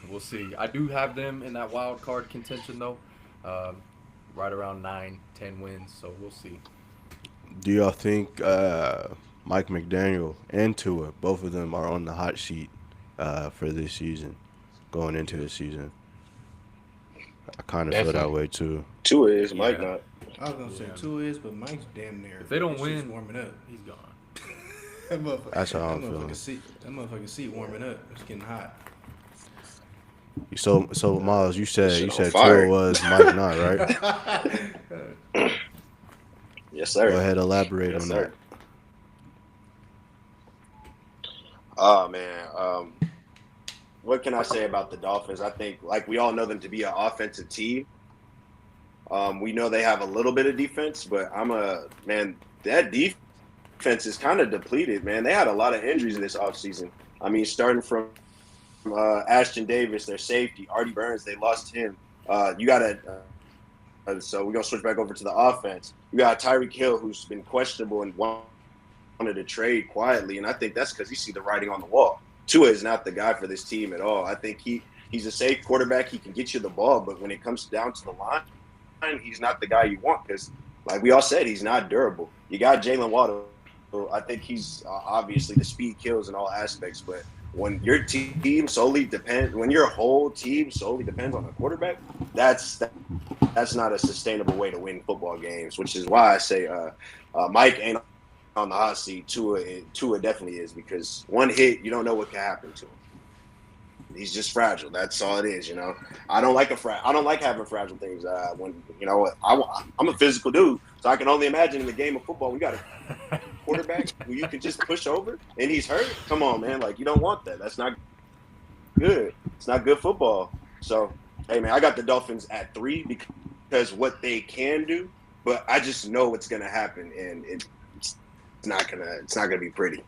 [SPEAKER 3] we'll see. I do have them in that wild card contention though, right around 9-10 wins. So we'll see.
[SPEAKER 2] Do y'all think Mike McDaniel and Tua, both of them, are on the hot seat for this season, going into this season? I kind of feel that
[SPEAKER 4] Definitely.
[SPEAKER 2] way too.
[SPEAKER 1] Two is Mike
[SPEAKER 3] Yeah.
[SPEAKER 1] not.
[SPEAKER 5] I was gonna say
[SPEAKER 3] Yeah.
[SPEAKER 5] two is, but Mike's damn near.
[SPEAKER 3] If they don't
[SPEAKER 5] He's just
[SPEAKER 3] win,
[SPEAKER 5] warming up.
[SPEAKER 3] he's gone.
[SPEAKER 5] That motherfucker,
[SPEAKER 2] That's how
[SPEAKER 5] that
[SPEAKER 2] I'm feeling.
[SPEAKER 5] motherfucking seat warming up. It's getting hot.
[SPEAKER 2] So Miles, you
[SPEAKER 1] Shit
[SPEAKER 2] said
[SPEAKER 1] on
[SPEAKER 2] Tua
[SPEAKER 1] fire.
[SPEAKER 2] was Mike not right?
[SPEAKER 1] Yes, sir.
[SPEAKER 2] Go ahead, elaborate
[SPEAKER 1] Yes,
[SPEAKER 2] on
[SPEAKER 1] sir.
[SPEAKER 2] that.
[SPEAKER 1] Oh man, what can I say about the Dolphins? I think, like, we all know them to be an offensive team. We know they have a little bit of defense, but that defense is kind of depleted, man. They had a lot of injuries this offseason. I mean, starting from Ashton Davis, their safety, Artie Burns, they lost him. You got so we're going to switch back over to the offense. You got Tyreek Hill, who's been questionable and wanted to trade quietly, and I think that's because you see the writing on the wall. Tua is not the guy for this team at all. I think he's a safe quarterback. He can get you the ball, but when it comes down to the line, he's not the guy you want because, like we all said, he's not durable. You got Jalen Waddle. I think he's obviously the speed kills in all aspects, but when your whole team solely depends on a quarterback, that's that's not a sustainable way to win football games. Which is why I say Mike ain't on the hot seat. Tua definitely is, because one hit, you don't know what can happen to him. He's just fragile. That's all it is, you know. I don't like having fragile things. When you know, I'm a physical dude, so I can only imagine in the game of football, we got a quarterback who you can just push over and he's hurt. Come on, man. Like, you don't want that. That's not good. It's not good football. So, hey, man, I got the Dolphins at 3 because what they can do, but I just know what's gonna happen, and it's not gonna be pretty.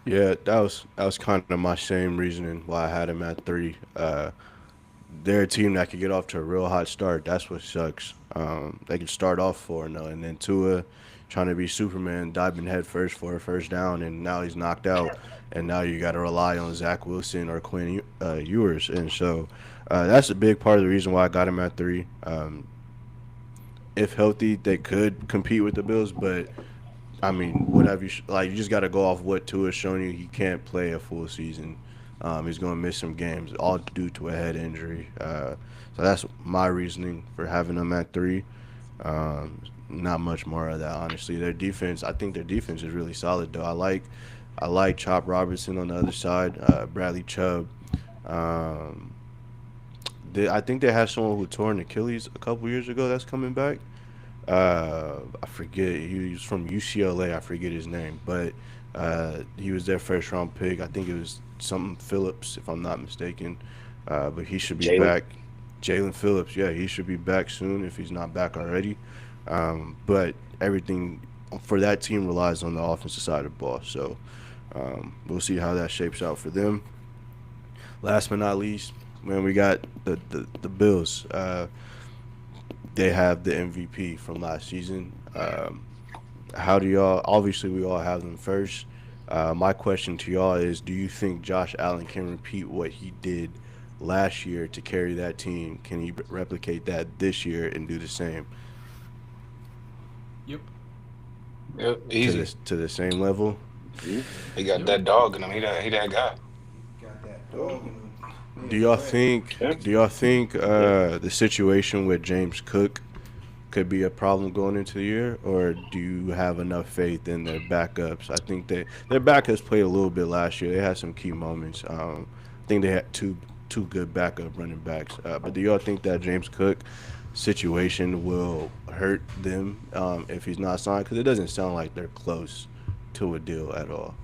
[SPEAKER 2] Yeah, that was kind of my same reasoning why I had him at 3. They're a team that could get off to a real hot start. That's what sucks. They could start off 4-0, and then Tua trying to be Superman, diving head first for a first down, and now he's knocked out, and now you got to rely on Zach Wilson or Quinn Ewers, and so that's a big part of the reason why I got him at 3. If healthy, they could compete with the Bills, but I mean, whatever you just got to go off what Tua's shown you. He can't play a full season. He's going to miss some games, all due to a head injury. So that's my reasoning for having them at 3. Not much more of that, honestly. Their defense, I think their defense is really solid, though. I like Chop Robertson on the other side, Bradley Chubb. I think they had someone who tore an Achilles a couple years ago that's coming back. I forget. He was from UCLA. I forget his name, but he was their first round pick. I think it was something Phillips, if I'm not mistaken. But he should be back. Jalen Phillips, yeah, he should be back soon if he's not back already. But everything for that team relies on the offensive side of the ball. So we'll see how that shapes out for them. Last but not least, man, we got the Bills. They have the MVP from last season. How do y'all? Obviously, we all have them first. My question to y'all is: do you think Josh Allen can repeat what he did last year to carry that team? Can he replicate that this year and do the same?
[SPEAKER 3] Yep.
[SPEAKER 4] Yep, easy.
[SPEAKER 2] To the same level.
[SPEAKER 4] He got that dog in him. He that guy.
[SPEAKER 5] Got that dog in him.
[SPEAKER 2] Do y'all think the situation with James Cook could be a problem going into the year, or do you have enough faith in their backups? I think their backups played a little bit last year. They had some key moments. I think they had two good backup running backs. But do y'all think that James Cook situation will hurt them if he's not signed? Because it doesn't sound like they're close to a deal at all.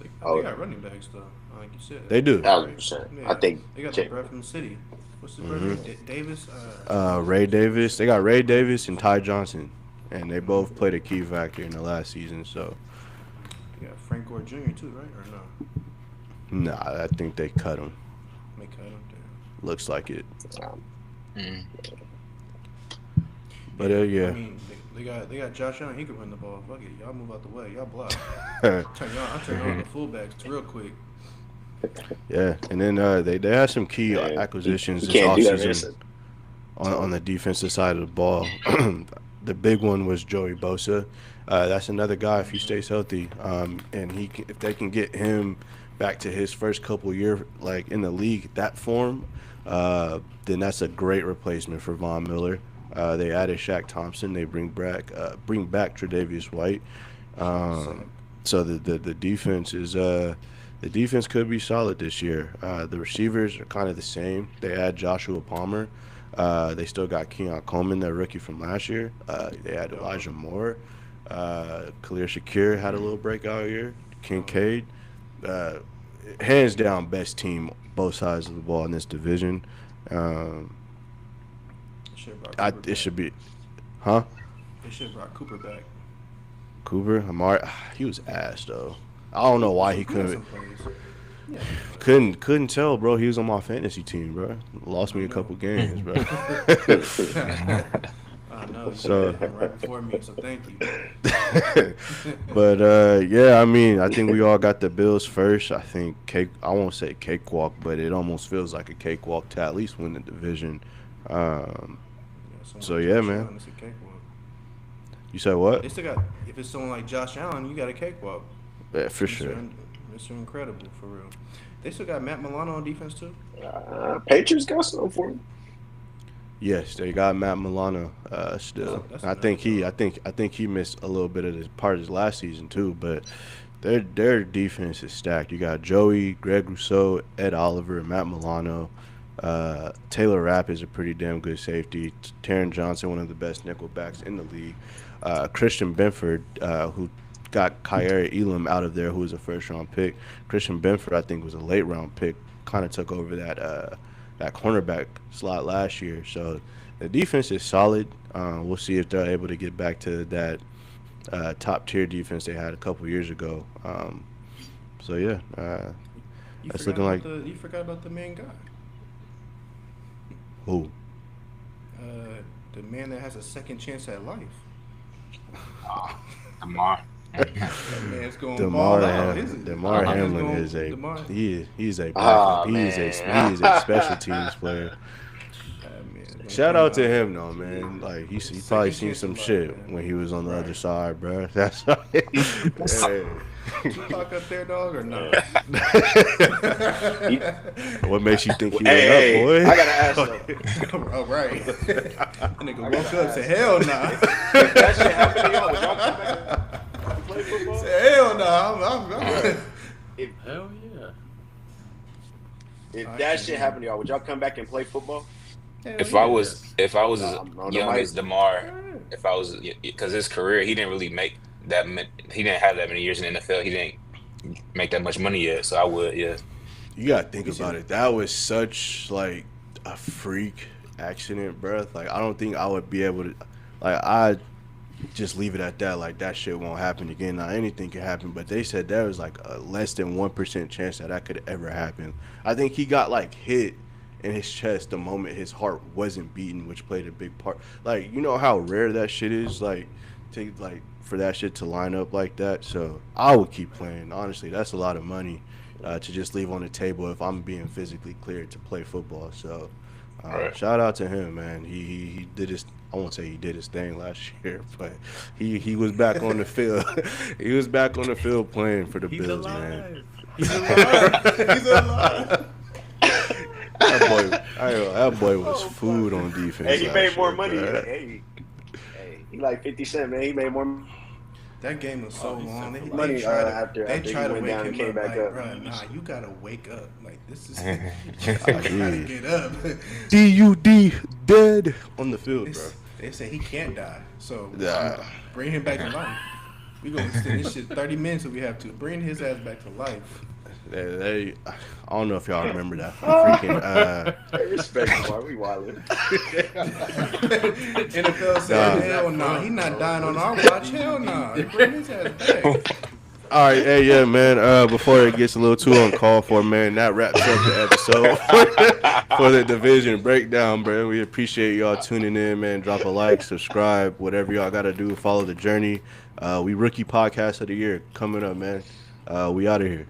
[SPEAKER 5] They got running backs though, like you said.
[SPEAKER 2] They do.
[SPEAKER 1] 1,000%.
[SPEAKER 5] Yeah,
[SPEAKER 1] I think
[SPEAKER 5] they got the breath from the city. What's his brother? Davis.
[SPEAKER 2] Ray Davis. They got Ray Davis and Ty Johnson, and they both played a key factor in the last season. So.
[SPEAKER 5] You got Frank Gore Jr. too, right? Or no?
[SPEAKER 2] Nah, I think they cut him.
[SPEAKER 5] They cut him. Damn.
[SPEAKER 2] Looks like it.
[SPEAKER 4] Mm.
[SPEAKER 2] But yeah.
[SPEAKER 5] I mean, they got Josh Allen. He can run the ball. Fuck it, y'all move out the way. Y'all block. I'll turn on the fullbacks real quick.
[SPEAKER 2] Yeah, and then they had some key acquisitions this offseason on the defensive side of the ball. The big one was Joey Bosa. That's another guy if he stays healthy, and if they can get him back to his first couple years like in the league, that form, then that's a great replacement for Von Miller. They added Shaq Thompson. They bring back Tre'Davious White. So the defense is the defense could be solid this year. The receivers are kind of the same. They add Joshua Palmer. They still got Keon Coleman, their rookie from last year. They had Elijah Moore. Khalil Shakir had a little breakout year. Kincaid. Hands down, best team, both sides of the ball in this division. It should be, huh?
[SPEAKER 5] They should have brought Cooper back.
[SPEAKER 2] Cooper, Amari, he was ass though. I don't know why he couldn't tell, bro. He was on my fantasy team, bro. Lost me a couple games, bro.
[SPEAKER 5] I know.
[SPEAKER 2] So
[SPEAKER 5] right before me, so thank you.
[SPEAKER 2] But yeah, I mean, I think we all got the Bills first. I think I won't say cakewalk, but it almost feels like a cakewalk to at least win the division. So yeah, man. You said what?
[SPEAKER 5] They still got. If it's someone like Josh Allen, you got a cakewalk.
[SPEAKER 2] Yeah, for sure.
[SPEAKER 5] Mr. Incredible, for real. They still got Matt Milano on defense too.
[SPEAKER 1] Patriots got something for him.
[SPEAKER 2] Yes, they got Matt Milano still.
[SPEAKER 5] That's
[SPEAKER 2] I
[SPEAKER 5] another
[SPEAKER 2] think he,
[SPEAKER 5] dog.
[SPEAKER 2] I think he missed a little bit of his part of his last season too. But their defense is stacked. You got Joey, Greg Rousseau, Ed Oliver, Matt Milano. Taylor Rapp is a pretty damn good safety. Taron Johnson, one of the best nickel backs in the league. Christian Benford, who got Kyrie Elam out of there, who was a first round pick. Christian Benford, I think, was a late round pick. Kind of took over that cornerback slot last year. So the defense is solid. We'll see if they're able to get back to that top tier defense they had a couple years ago. So yeah,
[SPEAKER 5] You
[SPEAKER 2] that's
[SPEAKER 5] forgot
[SPEAKER 2] looking
[SPEAKER 5] about
[SPEAKER 2] like
[SPEAKER 5] the main guy.
[SPEAKER 2] who?
[SPEAKER 5] The man that has a second chance at life.
[SPEAKER 4] Lamar.
[SPEAKER 5] That man's going to ball out.
[SPEAKER 2] Demar Hamlin is he's a backup. He is a special teams player. Shout out to him though, man. Like he probably seen some shit when he was on the other side, bro. That's hey.
[SPEAKER 5] Tupac up there, dog, or no?
[SPEAKER 2] What makes you think he
[SPEAKER 1] Hey,
[SPEAKER 2] went up, boy?
[SPEAKER 1] I gotta ask though.
[SPEAKER 5] Oh, right. That nigga woke up and said, hell nah.
[SPEAKER 1] If that shit happened to y'all, would y'all come back and play football?
[SPEAKER 5] Said, hell nah.
[SPEAKER 1] If,
[SPEAKER 3] Hell yeah.
[SPEAKER 1] if that shit happened to y'all, would y'all come back and play football?
[SPEAKER 4] If I was as
[SPEAKER 1] No,
[SPEAKER 4] young
[SPEAKER 1] Mike.
[SPEAKER 4] as Demar, if I was, because his career, he didn't really make that. He didn't have that many years in the NFL. He didn't make that much money yet. So I would, yeah.
[SPEAKER 2] You gotta think about it. That was such like a freak accident, bruh. Like I don't think I would be able to. Like I just leave it at that. Like that shit won't happen again. Now anything can happen, but they said there was like a less than 1% chance that could ever happen. I think he got like hit in his chest the moment his heart wasn't beating, which played a big part. Like you know how rare that shit is. Like for that shit to line up like that. So I would keep playing. Honestly, that's a lot of money to just leave on the table if I'm being physically cleared to play football. So
[SPEAKER 4] Right.
[SPEAKER 2] shout out to him, man. He did his. I won't say he did his thing last year, but he was back on the field. He was back on the field playing for the
[SPEAKER 3] He's
[SPEAKER 2] Bills,
[SPEAKER 3] alive.
[SPEAKER 2] man.
[SPEAKER 3] He's alive. He's alive.
[SPEAKER 2] That boy was food on defense.
[SPEAKER 1] Hey, he
[SPEAKER 2] last
[SPEAKER 1] made more
[SPEAKER 2] year,
[SPEAKER 1] money.
[SPEAKER 2] bruh.
[SPEAKER 1] Hey, he like 50 Cent, man. He made more
[SPEAKER 5] That game was so long. They
[SPEAKER 1] money
[SPEAKER 5] tried
[SPEAKER 1] after
[SPEAKER 5] to
[SPEAKER 1] he
[SPEAKER 5] wake
[SPEAKER 1] went down
[SPEAKER 5] him
[SPEAKER 1] and came
[SPEAKER 5] up.
[SPEAKER 1] back
[SPEAKER 5] Like,
[SPEAKER 1] up.
[SPEAKER 5] bro, nah, you gotta wake up. Like this is. You gotta get up.
[SPEAKER 2] D-U-D, dead on the field, bro.
[SPEAKER 5] They say he can't die, so
[SPEAKER 2] Nah.
[SPEAKER 5] bring him back to life. We gonna extend this shit 30 minutes if we have to. Bring his ass back to life.
[SPEAKER 2] I don't know if y'all remember that freaking.
[SPEAKER 1] Hey, respect him, boy. We wildin'.
[SPEAKER 5] NFL said,
[SPEAKER 2] Nah.
[SPEAKER 5] hell nah, he not dying on our watch. Hell nah, bring his ass back.
[SPEAKER 2] All right, hey, yeah, man. Before it gets a little too uncalled for, man, that wraps up the episode for the division breakdown, bro. We appreciate y'all tuning in, man. Drop a like, subscribe, whatever y'all got to do. Follow the journey. We Rookie Podcast of the Year coming up, man. We out of here.